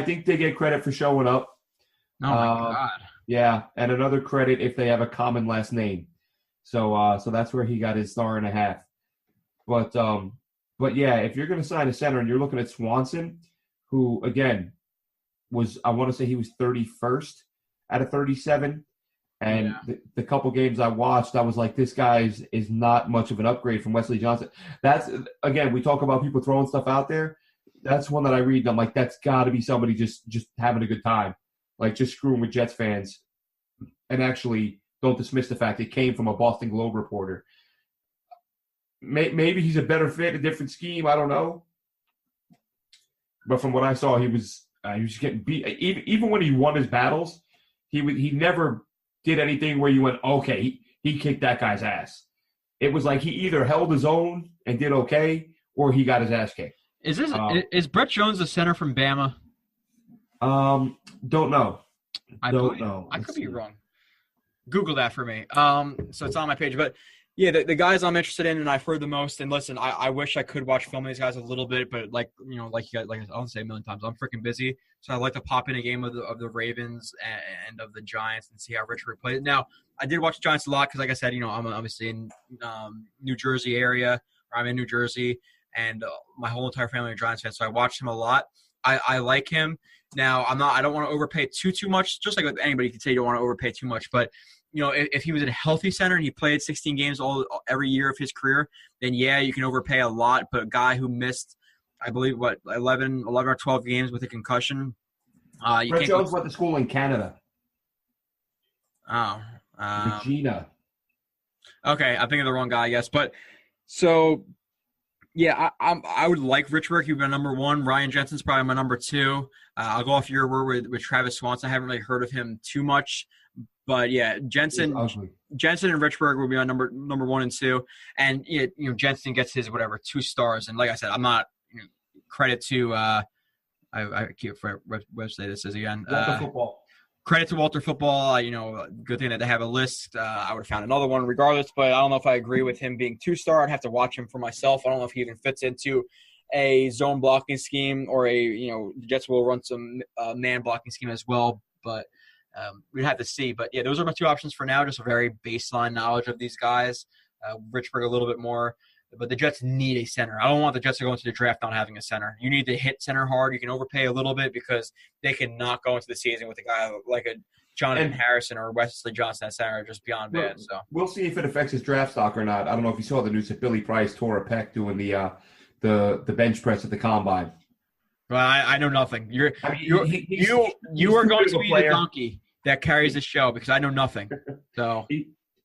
think they get credit for showing up. Oh, my God. Yeah, and another credit if they have a common last name. So that's where he got his star and a half. But yeah, if you're going to sign a center and you're looking at Swanson, who, again, I want to say he was 31st out of 37. And the couple games I watched, I was like, this guy is not much of an upgrade from Wesley Johnson. That's, again, we talk about people throwing stuff out there. That's one that I read, and I'm like, that's got to be somebody just having a good time. Like, just screwing with Jets fans. And actually, don't dismiss the fact it came from a Boston Globe reporter. Maybe he's a better fit, a different scheme. I don't know. But from what I saw, he was getting beat. Even when he won his battles, he never did anything where you went, okay, he kicked that guy's ass. It was like he either held his own and did okay, or he got his ass kicked. Is Brett Jones the center from Bama? Don't know. I could be wrong. Google that for me. So it's on my page. But yeah, the guys I'm interested in and I've heard the most. And listen, I wish I could watch film of these guys a little bit, but like you guys, like I'll say a million times, I'm freaking busy. So I like to pop in a game of the Ravens and of the Giants and see how Richburg plays. Now, I did watch the Giants a lot because, like I said, I'm obviously in New Jersey area, or I'm in New Jersey, and my whole entire family are Giants fans. So I watched him a lot. I like him. Now, I don't want to overpay too much. Just like with anybody, you can say you don't want to overpay too much. But, if he was in a healthy center and he played 16 games every year of his career, then, yeah, you can overpay a lot. But a guy who missed, I believe, 11 or 12 games with a concussion. Brett Jones went to school in Canada. Oh. Regina. Okay, I'm thinking of the wrong guy, I guess. But, so – yeah, I would like Richburg. He'd be my number 1. Ryan Jensen's probably my number 2. I'll go off your word with Travis Swanson. I haven't really heard of him too much. But, yeah, Jensen and Richburg will be on number 1 and 2. And, Jensen gets his, 2 stars. And like I said, I'm not credit to I can't remember what website this is again. Walter Football. Credit to Walter Football. Good thing that they have a list. I would have found another one regardless, but I don't know if I agree with him being 2-star. I'd have to watch him for myself. I don't know if he even fits into a zone blocking scheme or the Jets will run some man blocking scheme as well, but we'd have to see. But, yeah, those are my 2 options for now, just a very baseline knowledge of these guys. Richburg a little bit more. But the Jets need a center. I don't want the Jets to go into the draft not having a center. You need to hit center hard. You can overpay a little bit because they cannot go into the season with a guy like a Jonathan Harrison or Wesley Johnson at center just beyond bad. So we'll see if it affects his draft stock or not. I don't know if you saw the news that Billy Price tore a pec doing the bench press at the combine. But I know nothing. You are going to be the donkey that carries the show because I know nothing. So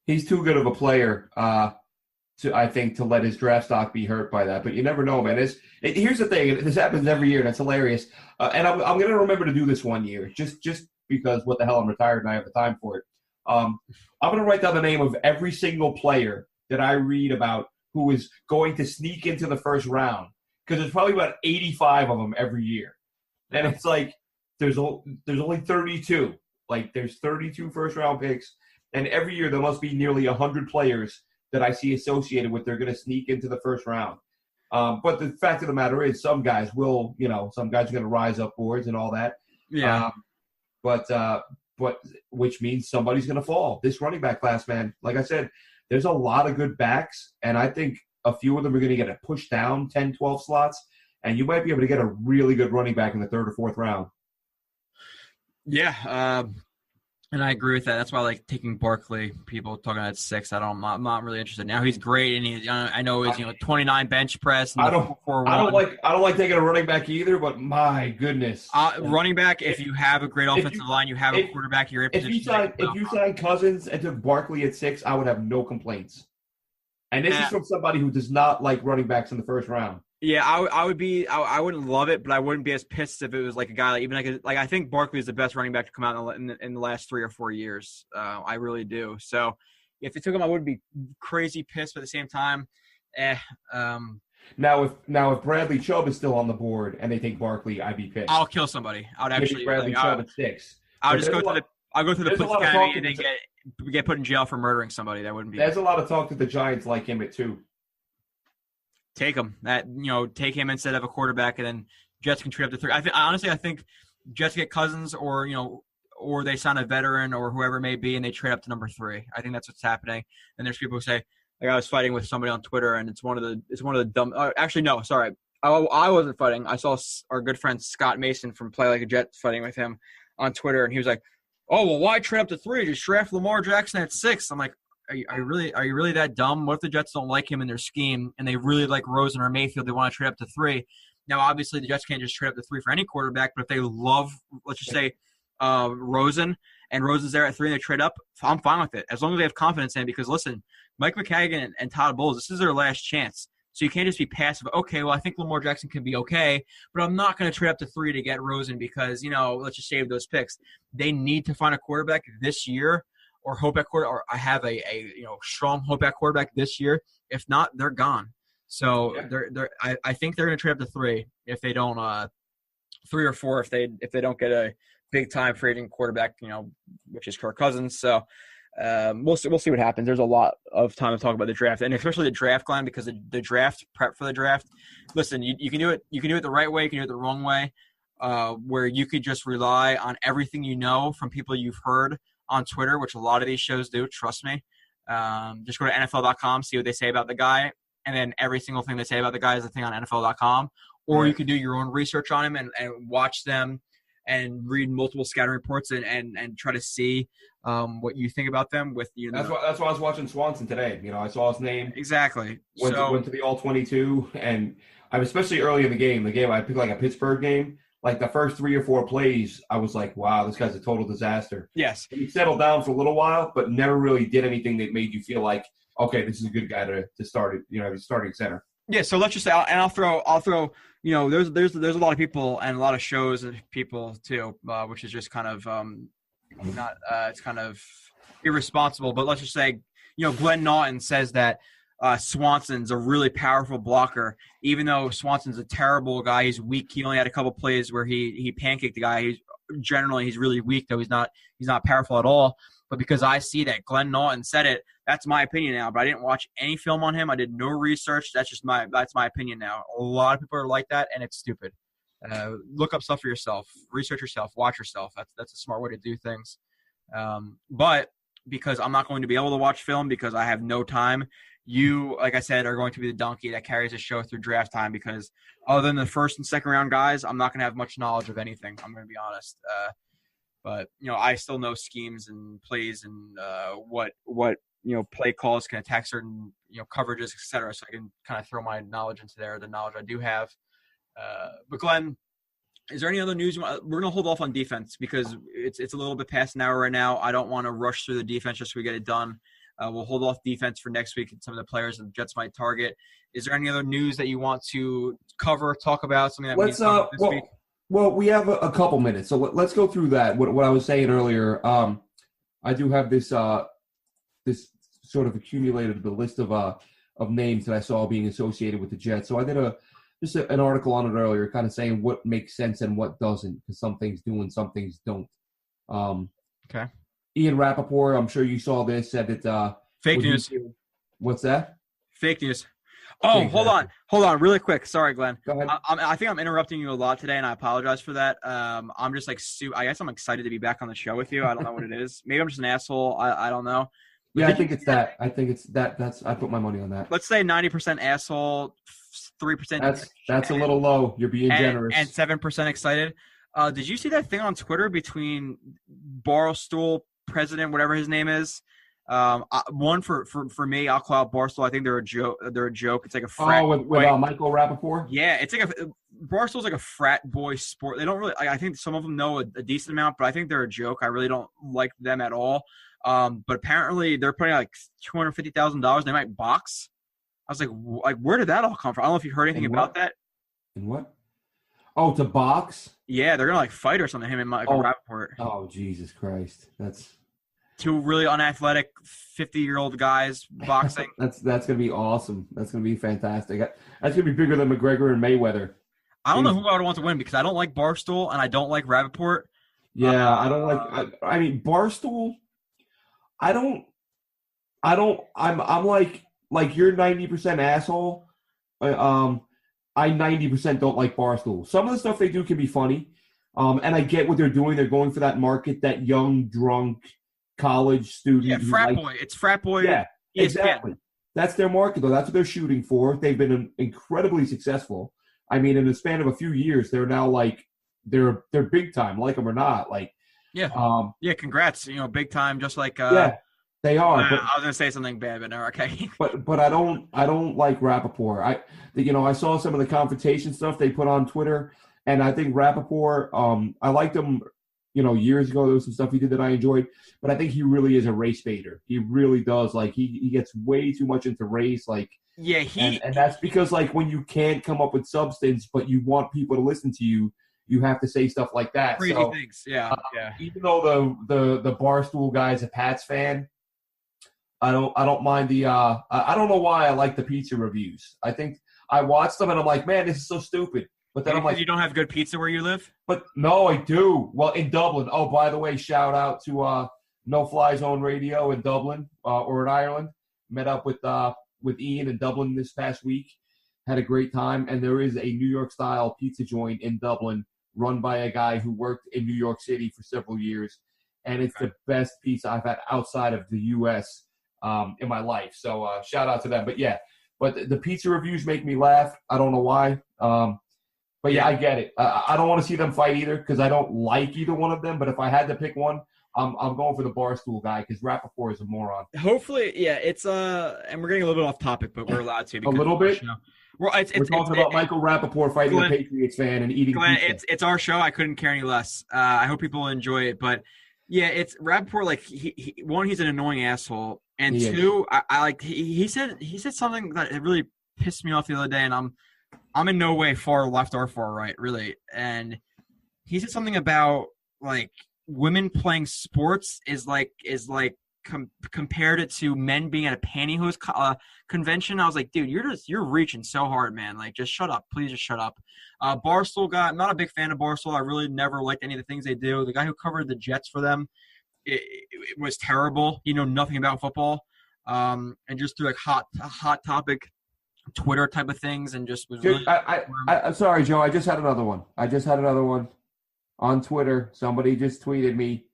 he's too good of a player to let his draft stock be hurt by that. But you never know, man. Here's the thing. This happens every year, and it's hilarious. And I'm going to remember to do this one year just because what the hell, I'm retired and I have the time for it. I'm going to write down the name of every single player that I read about who is going to sneak into the first round, because there's probably about 85 of them every year. And it's like there's only 32. Like there's 32 first-round picks, and every year there must be nearly 100 players that I see associated with they're going to sneak into the first round. But the fact of the matter is some guys are going to rise up boards and all that. Yeah. But which means somebody's going to fall. This running back class, man, like I said, there's a lot of good backs, and I think a few of them are going to get a push down 10, 12 slots, and you might be able to get a really good running back in the third or fourth round. Yeah, and I agree with that. That's why I like taking Barkley. People talking about 6. I'm not really interested. Now he's great, and I know he's 29 bench press. I don't like taking a running back either. But my goodness, running back. If you have a great offensive line, you have a quarterback. You're in position. If you sign Cousins and took Barkley at 6, I would have no complaints. And this is from somebody who does not like running backs in the first round. Yeah, I wouldn't love it, but I wouldn't be as pissed if it was like a guy like I think Barkley is the best running back to come out in the last 3 or 4 years. I really do. So if they took him, I wouldn't be crazy pissed. But at the same time, Now if Bradley Chubb is still on the board and they take Barkley, I'd be pissed. I'll kill somebody. I would actually Bradley Chubb at 6. I'll just go through the police academy and then get put in jail for murdering somebody. That wouldn't be. There's a lot of talk that the Giants like him at 2. Take him. Take him instead of a quarterback, and then Jets can trade up to 3. I think Jets get Cousins, or they sign a veteran or whoever it may be, and they trade up to number 3. I think that's what's happening. And there's people who say, like I was fighting with somebody on Twitter, and it's one of the dumb. Actually, no, sorry, I wasn't fighting. I saw our good friend Scott Mason from Play Like a Jet fighting with him on Twitter, and he was like, "Oh, well, why trade up to 3? Just draft Lamar Jackson at 6." I'm like, Are you really that dumb? What if the Jets don't like him in their scheme and they really like Rosen or Mayfield? They want to trade up to 3. Now, obviously, the Jets can't just trade up to 3 for any quarterback, but if they love, let's just say, Rosen, and Rosen's there at 3 and they trade up, I'm fine with it as long as they have confidence in it. Because listen, Mike McCagan and Todd Bowles, this is their last chance. So you can't just be passive. Okay, well, I think Lamar Jackson can be okay, but I'm not going to trade up to 3 to get Rosen because, let's just save those picks. They need to find a quarterback this year. Or hope at quarter, or I have a strong hope at quarterback this year. If not, they're gone. So I think they're going to trade up to 3 if they don't 3 or 4 if they don't get a big time free agent quarterback, which is Kirk-Cousins. So we'll see what happens. There's a lot of time to talk about the draft, and especially the draft, Glenn, because the draft prep for the draft. Listen, you can do it. You can do it the right way. You can do it the wrong way, where you could just rely on everything from people you've heard on Twitter, which a lot of these shows do, trust me. Just go to NFL.com, see what they say about the guy, and then every single thing they say about the guy is a thing on NFL.com. Or you could do your own research on him and watch them and read multiple scouting reports and try to see what you think about them. That's why I was watching Swanson today. I saw his name. Exactly. Went to the All-22, and especially early in the game I picked like a Pittsburgh game. Like the first 3 or 4 plays, I was like, wow, this guy's a total disaster. Yes. And he settled down for a little while, but never really did anything that made you feel like, okay, this is a good guy to start it, starting center. Yeah, so let's just say, and I'll throw, there's a lot of people and a lot of shows and people too, which is just kind of it's kind of irresponsible. But let's just say, Glenn Naughton says that Swanson's a really powerful blocker, even though Swanson's a terrible guy. He's weak. He only had a couple plays where he pancaked the guy. He's really weak, though he's not powerful at all. But because I see that Glenn Naughton said it, that's my opinion now. But I didn't watch any film on him. I did no research. That's my opinion now. A lot of people are like that, and it's stupid. Look up stuff for yourself. Research yourself. Watch yourself. That's a smart way to do things. But because I'm not going to be able to watch film because I have no time, you, like I said, are going to be the donkey that carries the show through draft time because other than the first and second round guys, I'm not going to have much knowledge of anything. I'm going to be honest. But I still know schemes and plays and what play calls can attack certain coverages, etc. So I can kind of throw my knowledge into there, the knowledge I do have. But Glenn, Is there any other news? We're going to hold off on defense because it's a little bit past an hour right now. I don't want to rush through the defense just so we get it done. We'll hold off defense for next week and some of the players that the Jets might target. Is there any other news that you want to cover, talk about, something that we need to talk about this week? Well, we have a couple minutes, so let's go through that. What I was saying earlier, I do have this this sort of accumulated the list of names that I saw being associated with the Jets. So I did just an article on it earlier, kind of saying what makes sense and what doesn't, because some things do and some things don't. Okay. Ian Rappaport, I'm sure you saw this, said that fake news. What's that? Fake news. Oh, Exactly. hold on, really quick. Sorry, Glenn. Go ahead. I think I'm interrupting you a lot today, and I apologize for that. I'm just like, I guess I'm excited to be back on the show with you. I don't know what it is. Maybe I'm just an asshole. I don't know. But yeah, I think it's that. I think it's that. I put my money on that. Let's say 90% asshole, 3%. That's a little low. You're being generous. And 7% excited. Did you see that thing on Twitter between Barstool president, whatever his name is? One for me, I'll call out Barstool. I think they're a joke. It's like a frat. Oh, with Michael Rappaport? Yeah, it's like Barstool's like a frat boy sport. They don't really. I think some of them know a decent amount, but I think they're a joke. I really don't like them at all. But apparently they're putting out like $250,000. They might box. I was like, where did that all come from? I don't know if you heard anything about that. And what? Oh, to box? Yeah, they're gonna like fight or something. Him and Michael Rappaport. Oh, Jesus Christ! That's two really unathletic 50-year-old guys boxing. That's gonna be awesome. That's gonna be fantastic. That's gonna be bigger than McGregor and Mayweather. I don't know who I would want to win because I don't like Barstool and I don't like Rappaport. Yeah, I don't like. I mean, Barstool. I'm like you're 90% asshole. I 90% don't like Barstool. Some of the stuff they do can be funny, and I get what they're doing. They're going for that market, that young, drunk college student. Yeah, frat boy. It's frat boy. Yeah, ESPN. exactly. That's their market, though. That's what they're shooting for. They've been incredibly successful. I mean, in the span of a few years, they're now like they're big time, like them or not. Like, yeah, Congrats. Big time, just like yeah. They are. I was gonna say something bad, but no, okay. But I don't like Rappaport. I saw some of the confrontation stuff they put on Twitter, and I think Rappaport. I liked him, years ago. There was some stuff he did that I enjoyed, but I think he really is a race baiter. He really does. Like he gets way too much into race. Like and that's because like when you can't come up with substance, but you want people to listen to you. You have to say stuff like that. Crazy things, yeah. Even though the Barstool guy's a Pats fan. I don't mind the I don't know why I like the pizza reviews. I think I watched them and I'm like, man, this is so stupid. But then I'm like, you don't have good pizza where you live? But no, I do. Well, in Dublin. Oh, by the way, shout out to No Fly Zone Radio in Dublin or in Ireland. Met up with Ian in Dublin this past week. Had a great time, and there is a New York style pizza joint in Dublin run by a guy who worked in New York City for several years, and it's the best pizza I've had outside of the U.S. In my life. So shout out to them. But yeah, the pizza reviews make me laugh. I don't know why. But yeah, I get it. I don't want to see them fight either because I don't like either one of them. But if I had to pick one, I'm going for the Barstool guy because Rappaport is a moron. Hopefully, yeah, it's and we're getting a little bit off topic, but we're allowed to. A little bit? We're talking about Michael Rappaport fighting a Patriots fan and eating pizza. It's our show. I couldn't care any less. I hope people enjoy it. But yeah, it's Rappaport. Like he's an annoying asshole. And two, he said something that it really pissed me off the other day, and I'm in no way far left or far right, really. And he said something about like women playing sports is compared it to men being at a pantyhose convention. I was like, dude, you're reaching so hard, man. Like, just shut up, please, just shut up. Barstool guy, I'm not a big fan of Barstool. I really never liked any of the things they do. The guy who covered the Jets for them. It was terrible. Nothing about football, and just through like hot topic Twitter type of things, and just was. Dude, I'm sorry, Joe. I just had another one. On Twitter. Somebody just tweeted me.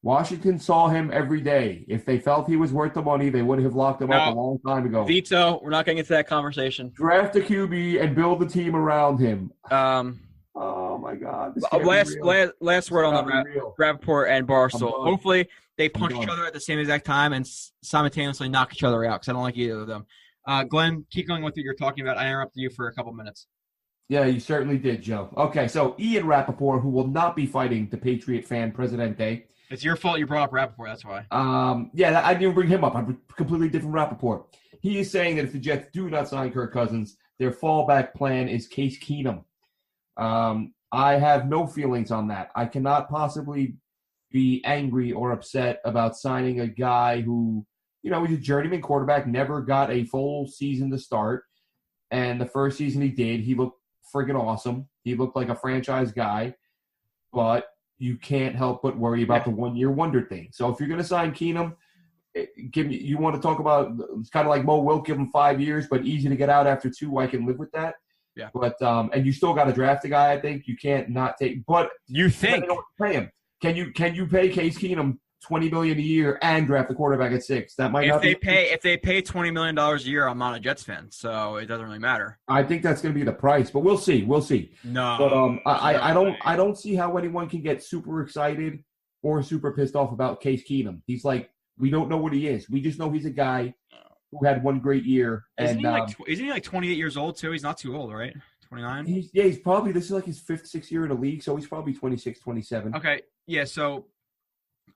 Washington saw him every day. If they felt he was worth the money, they would have locked him up a long time ago. Veto. We're not getting into that conversation. Draft a QB and build a team around him. Oh my God! Last word on the Rappaport and Barstool. Hopefully, they punch each other at the same exact time and simultaneously knock each other out because I don't like either of them. Glenn, keep going with what you're talking about. I interrupted you for a couple minutes. Yeah, you certainly did, Joe. Okay, so Ian Rappaport, who will not be fighting the Patriot fan Presidente. It's your fault you brought up Rappaport, that's why. I didn't even bring him up. I'm a completely different Rappaport. He is saying that if the Jets do not sign Kirk-Cousins, their fallback plan is Case Keenum. I have no feelings on that. I cannot possibly be angry or upset about signing a guy who, he's a journeyman quarterback, never got a full season to start. And the first season he did, he looked friggin' awesome. He looked like a franchise guy. But you can't help but worry about the one-year wonder thing. So if you're going to sign Keenum, you want to talk about, it's kind of like Mo Wilk, give him 5 years, but easy to get out after 2. I can live with that. Yeah. But and you still got to draft a guy. I think you can't not take. But you think pay him? Can you pay Case Keenum $20 million a year and draft the quarterback at 6? That might if not. If they pay $20 million a year, I'm not a Jets fan, so it doesn't really matter. I think that's going to be the price, but we'll see. No. But I don't see how anyone can get super excited or super pissed off about Case Keenum. He's like, we don't know what he is. We just know he's a guy who had one great year. Isn't he like 28 years old too? He's not too old, right? 29? He's probably, this is like his 5th, 6th year in the league, so he's probably 26, 27. Okay, yeah, so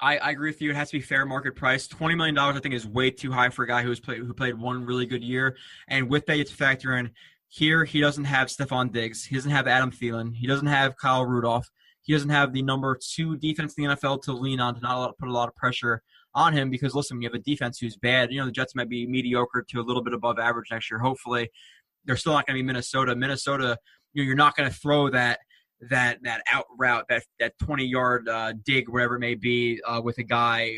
I agree with you. It has to be fair market price. $20 million, I think, is way too high for a guy who played one really good year. And with that, you have to factor in here, he doesn't have Stephon Diggs. He doesn't have Adam Thielen. He doesn't have Kyle Rudolph. He doesn't have the number 2 defense in the NFL to lean on, to not put a lot of pressure on him because, listen, you have a defense who's bad. The Jets might be mediocre to a little bit above average next year, hopefully. They're still not going to be Minnesota. Minnesota, you're not going to throw that out route, that 20-yard dig, whatever it may be, with a guy,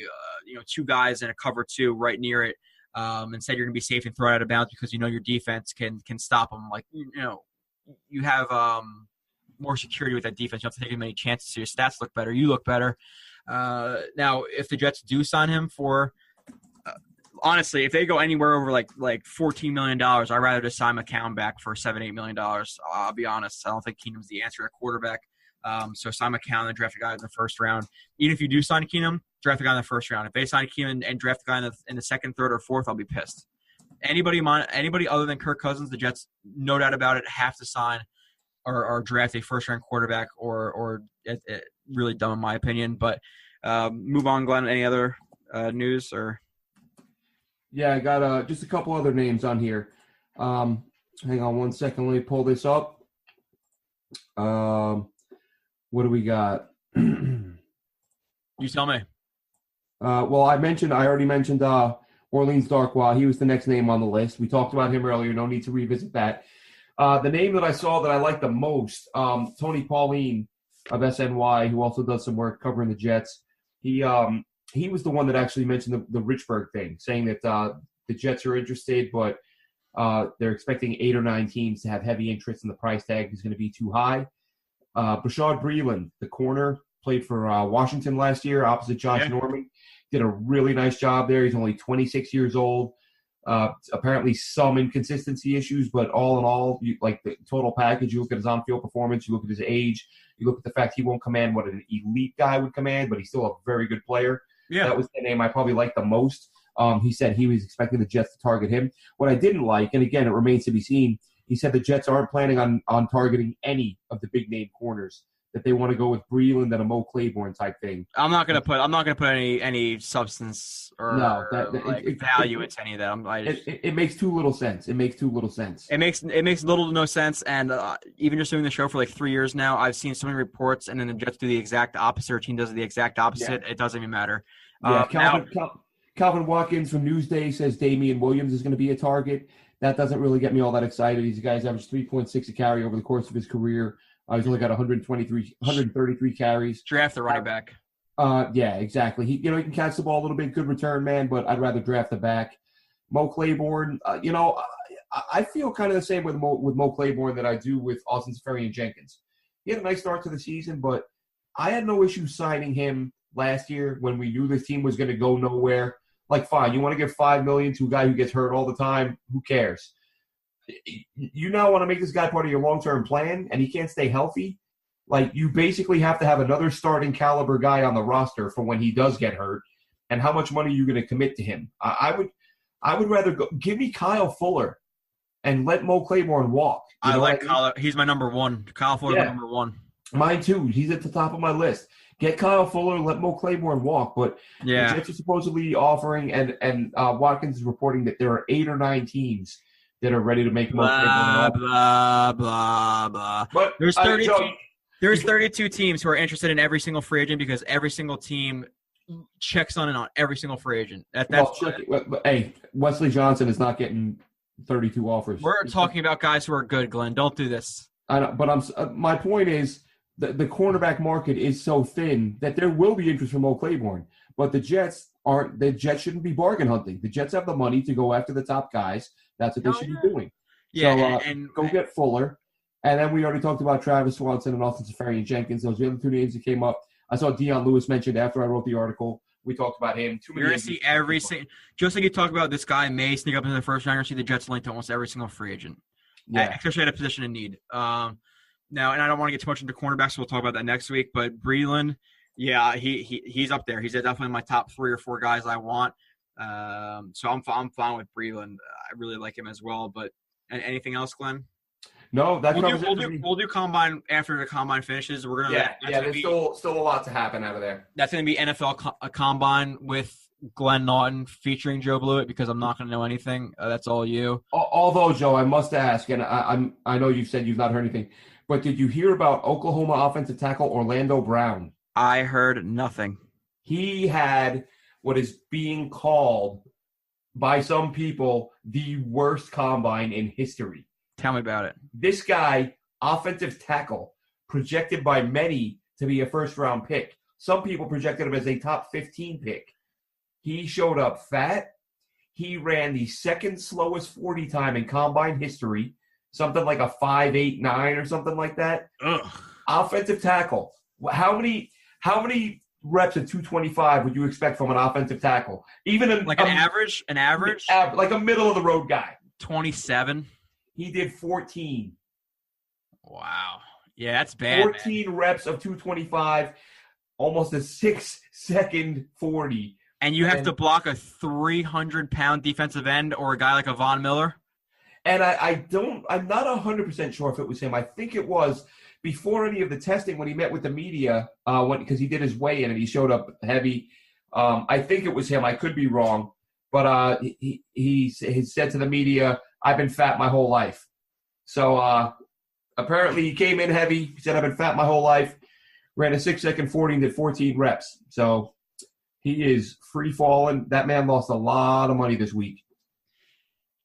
2 guys in a cover 2 right near it. Instead, you're going to be safe and throw it out of bounds because your defense can stop them. Like, you have more security with that defense. You don't have to take as many chances so your stats look better. You look better. Now, if the Jets do sign him for honestly, if they go anywhere over like $14 million, I'd rather just sign McCown back for $7-8 million. I'll be honest. I don't think Keenum's the answer at quarterback. So sign McCown and draft a guy in the first round. Even if you do sign Keenum, draft a guy in the first round. If they sign Keenum and draft a guy in the second, third, or fourth, I'll be pissed. Anybody other than Kirk-Cousins, the Jets, no doubt about it, have to sign or draft a first-round quarterback or really dumb in my opinion. But move on, Glenn. Any other news or – Yeah, I got just a couple other names on here. Hang on one second. Let me pull this up. What do we got? You tell me. Well, I already mentioned Orleans Darkwa. He was the next name on the list. We talked about him earlier. No need to revisit that. The name that I saw that I like the most, Tony Pauline of SNY, who also does some work covering the Jets. He was the one that actually mentioned the Richburg thing, saying that the Jets are interested, but they're expecting 8 or 9 teams to have heavy interest, and the price tag is going to be too high. Bashad Breeland, the corner, played for Washington last year opposite Josh Norman. Did a really nice job there. He's only 26 years old. Apparently some inconsistency issues, but all in all, like the total package, you look at his on-field performance, you look at his age, you look at the fact he won't command what an elite guy would command, but he's still a very good player. Yeah. That was the name I probably liked the most. He said he was expecting the Jets to target him. What I didn't like, and again, it remains to be seen, he said the Jets aren't planning on targeting any of the big-name corners, that they want to go with Breeland and a Mo Claiborne type thing. I'm not gonna put any substance or value into any of that. It makes too little sense. It makes little to no sense. And even just doing the show for like 3 years now, I've seen so many reports, and then the Jets do the exact opposite, or team does the exact opposite. Yeah. It doesn't even matter. Yeah, Calvin Watkins from Newsday says Damian Williams is going to be a target. That doesn't really get me all that excited. These guys averaged 3.6 a carry over the course of his career. He's only got 133 carries. Draft the running back. Yeah, exactly. He can catch the ball a little bit, good return man, but I'd rather draft the back. Mo Claiborne, I feel kind of the same with Mo Claiborne that I do with Austin Seferian-Jenkins. He had a nice start to the season, but I had no issue signing him last year when we knew this team was going to go nowhere. Like, fine, you want to give $5 million to a guy who gets hurt all the time? Who cares? You now want to make this guy part of your long-term plan, and he can't stay healthy? Like, you basically have to have another starting caliber guy on the roster for when he does get hurt. And how much money are you going to commit to him? I would rather give me Kyle Fuller. and let Mo Claiborne walk. I like Kyle. He's my number one. Kyle Fuller's my number one. Mine too. He's at the top of my list. Get Kyle Fuller, let Mo Claiborne walk. But the Jets are supposedly offering, and Watkins is reporting that there are 8 or 9 teams that are ready to make Mo Claiborne. Blah, blah, blah. But there's 32 teams who are interested in every single free agent because every single team checks on and on every single free agent. Hey, Wesley Johnson is not getting 32 offers. We're talking about guys who are good, Glenn. Don't do this. I know, but my point is the cornerback market is so thin that there will be interest from Mo Claiborne. But the Jets shouldn't be bargain hunting. The Jets have the money to go after the top guys. That's what they should be doing. Yeah, so go get Fuller. And then we already talked about Travis Swanson and Austin Seferian-Jenkins. Those are the other 2 names that came up. I saw Deion Lewis mentioned after I wrote the article. We talked about him. You're going to see every single – just like you talk about this guy may sneak up into the first round, you're going to see the Jets linked to almost every single free agent, especially at a position of need. Now, and I don't want to get too much into cornerbacks, so we'll talk about that next week. But Breeland, he's up there. He's definitely my top 3 or 4 guys I want. So I'm fine with Breeland. I really like him as well. But anything else, Glenn? No, we'll do combine after the combine finishes. We're gonna there's still a lot to happen out of there. That's gonna be NFL combine with Glenn Naughton featuring Joe Blewett because I'm not gonna know anything. That's all you. Although Joe, I must ask, and I know you've said you've not heard anything, but did you hear about Oklahoma offensive tackle Orlando Brown? I heard nothing. He had what is being called by some people the worst combine in history. Tell me about it. This guy, offensive tackle, projected by many to be a first-round pick. Some people projected him as a top 15 pick. He showed up fat. He ran the second slowest 40 time in combine history, something like a 5.89 or something like that. Ugh. Offensive tackle. How many reps at 225 would you expect from an offensive tackle? Even an average, like a middle-of-the-road guy. 27. He did 14. Wow. Yeah, that's bad. 14 reps of 225, almost a 6-second 40. And you have to block a 300-pound defensive end or a guy like a Von Miller? And I'm not 100% sure if it was him. I think it was before any of the testing when he met with the media, because he did his weigh-in and he showed up heavy. I think it was him. I could be wrong. But he said to the media, I've been fat my whole life. So apparently he came in heavy. He said, I've been fat my whole life. Ran a 6-second 40 and did 14 reps. So he is free-falling. That man lost a lot of money this week.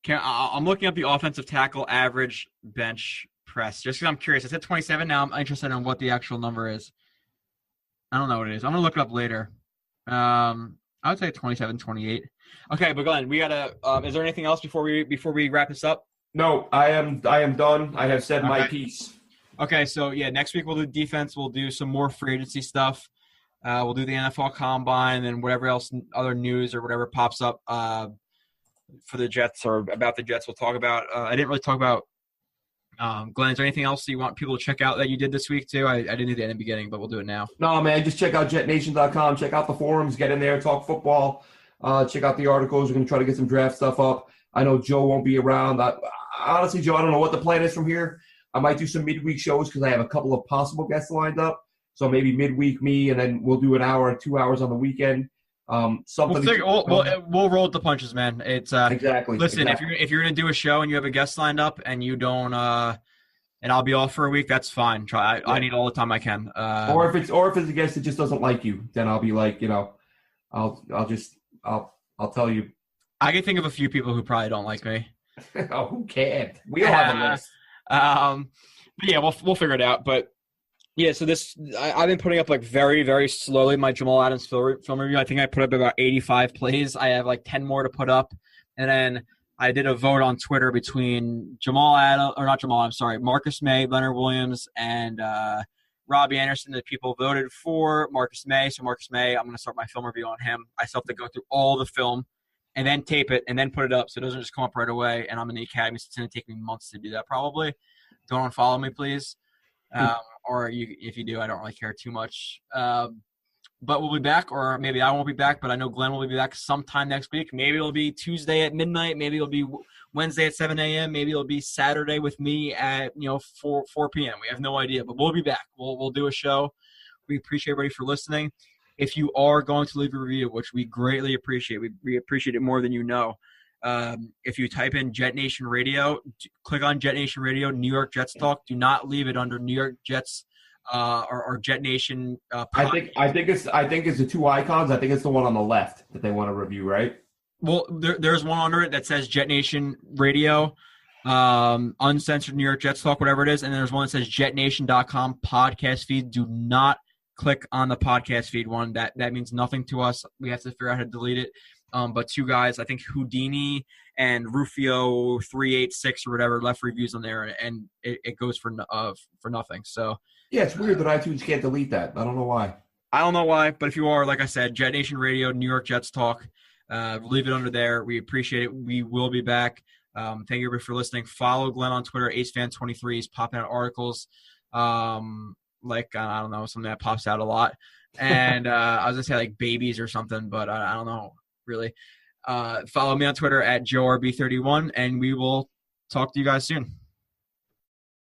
I'm looking up the offensive tackle average bench press just because I'm curious. I said 27. Now I'm interested in what the actual number is. I don't know what it is. I'm going to look it up later. I would say 27, 28. Okay, but Glenn, we gotta. Is there anything else before we wrap this up? No, I am done. I have said my piece. Okay, so next week we'll do defense. We'll do some more free agency stuff. We'll do the NFL Combine and whatever else, other news or whatever pops up for the Jets or about the Jets. We'll talk about. I didn't really talk about. Glenn, is there anything else you want people to check out that you did this week too? I didn't do that in the beginning, but we'll do it now. No, man, just check out JetNation.com. Check out the forums. Get in there. Talk football. Check out the articles. We're going to try to get some draft stuff up. I know Joe won't be around. Honestly, Joe, I don't know what the plan is from here. I might do some midweek shows because I have a couple of possible guests lined up. So maybe midweek me, and then we'll do an hour or 2 hours on the weekend. We'll roll with the punches, man. It's exactly. Listen, exactly. if you're going to do a show and you have a guest lined up and you don't and I'll be off for a week, that's fine. I need all the time I can. Or if it's a guest that just doesn't like you, then I'll be like, I'll tell you. I can think of a few people who probably don't like me. Oh, who can't? We all have a list. But yeah, we'll figure it out. But yeah, so I've been putting up like very, very slowly my Jamal Adams film review. I think I put up about 85 plays. I have like 10 more to put up. And then I did a vote on Twitter between Marcus May, Leonard Williams, and Robbie Anderson. The people voted for Marcus May. So Marcus May, I'm going to start my film review on him. I still have to go through all the film and then tape it and then put it up so it doesn't just come up right away. And I'm in the academy, so it's going to take me months to do that probably. Don't unfollow me, please. Or if you do, I don't really care too much. but we'll be back, or maybe I won't be back, but I know Glenn will be back sometime next week. Maybe it'll be Tuesday at midnight. Maybe it'll be Wednesday at 7 a.m. Maybe it'll be Saturday with me at 4 p.m. We have no idea, but we'll be back. We'll do a show. We appreciate everybody for listening. If you are going to leave a review, which we greatly appreciate, we appreciate it more than you know. If you type in JetNation Radio, click on JetNation Radio, New York Jets Talk. Do not leave it under New York Jets or JetNation. I think it's the two icons. I think it's the one on the left that they want to review, right? Well, there's one under it that says JetNation Radio, Uncensored New York Jets Talk, whatever it is, and there's one that says JetNation.com podcast feed. Do not click on the podcast feed one. That means nothing to us. We have to figure out how to delete it. But two guys, I think Houdini and Rufio 386 or whatever, left reviews on there, and it goes for nothing. So yeah, it's weird that iTunes can't delete that. I don't know why. I don't know why, but if you are, like I said, JetNation Radio, New York Jets Talk, leave it under there. We appreciate it. We will be back. Thank you everybody for listening. Follow Glenn on Twitter, AceFan23. He's popping out articles. Like, I don't know, something that pops out a lot. And I was going to say like babies or something, but I don't know really. Follow me on Twitter at JoeRB31, and we will talk to you guys soon.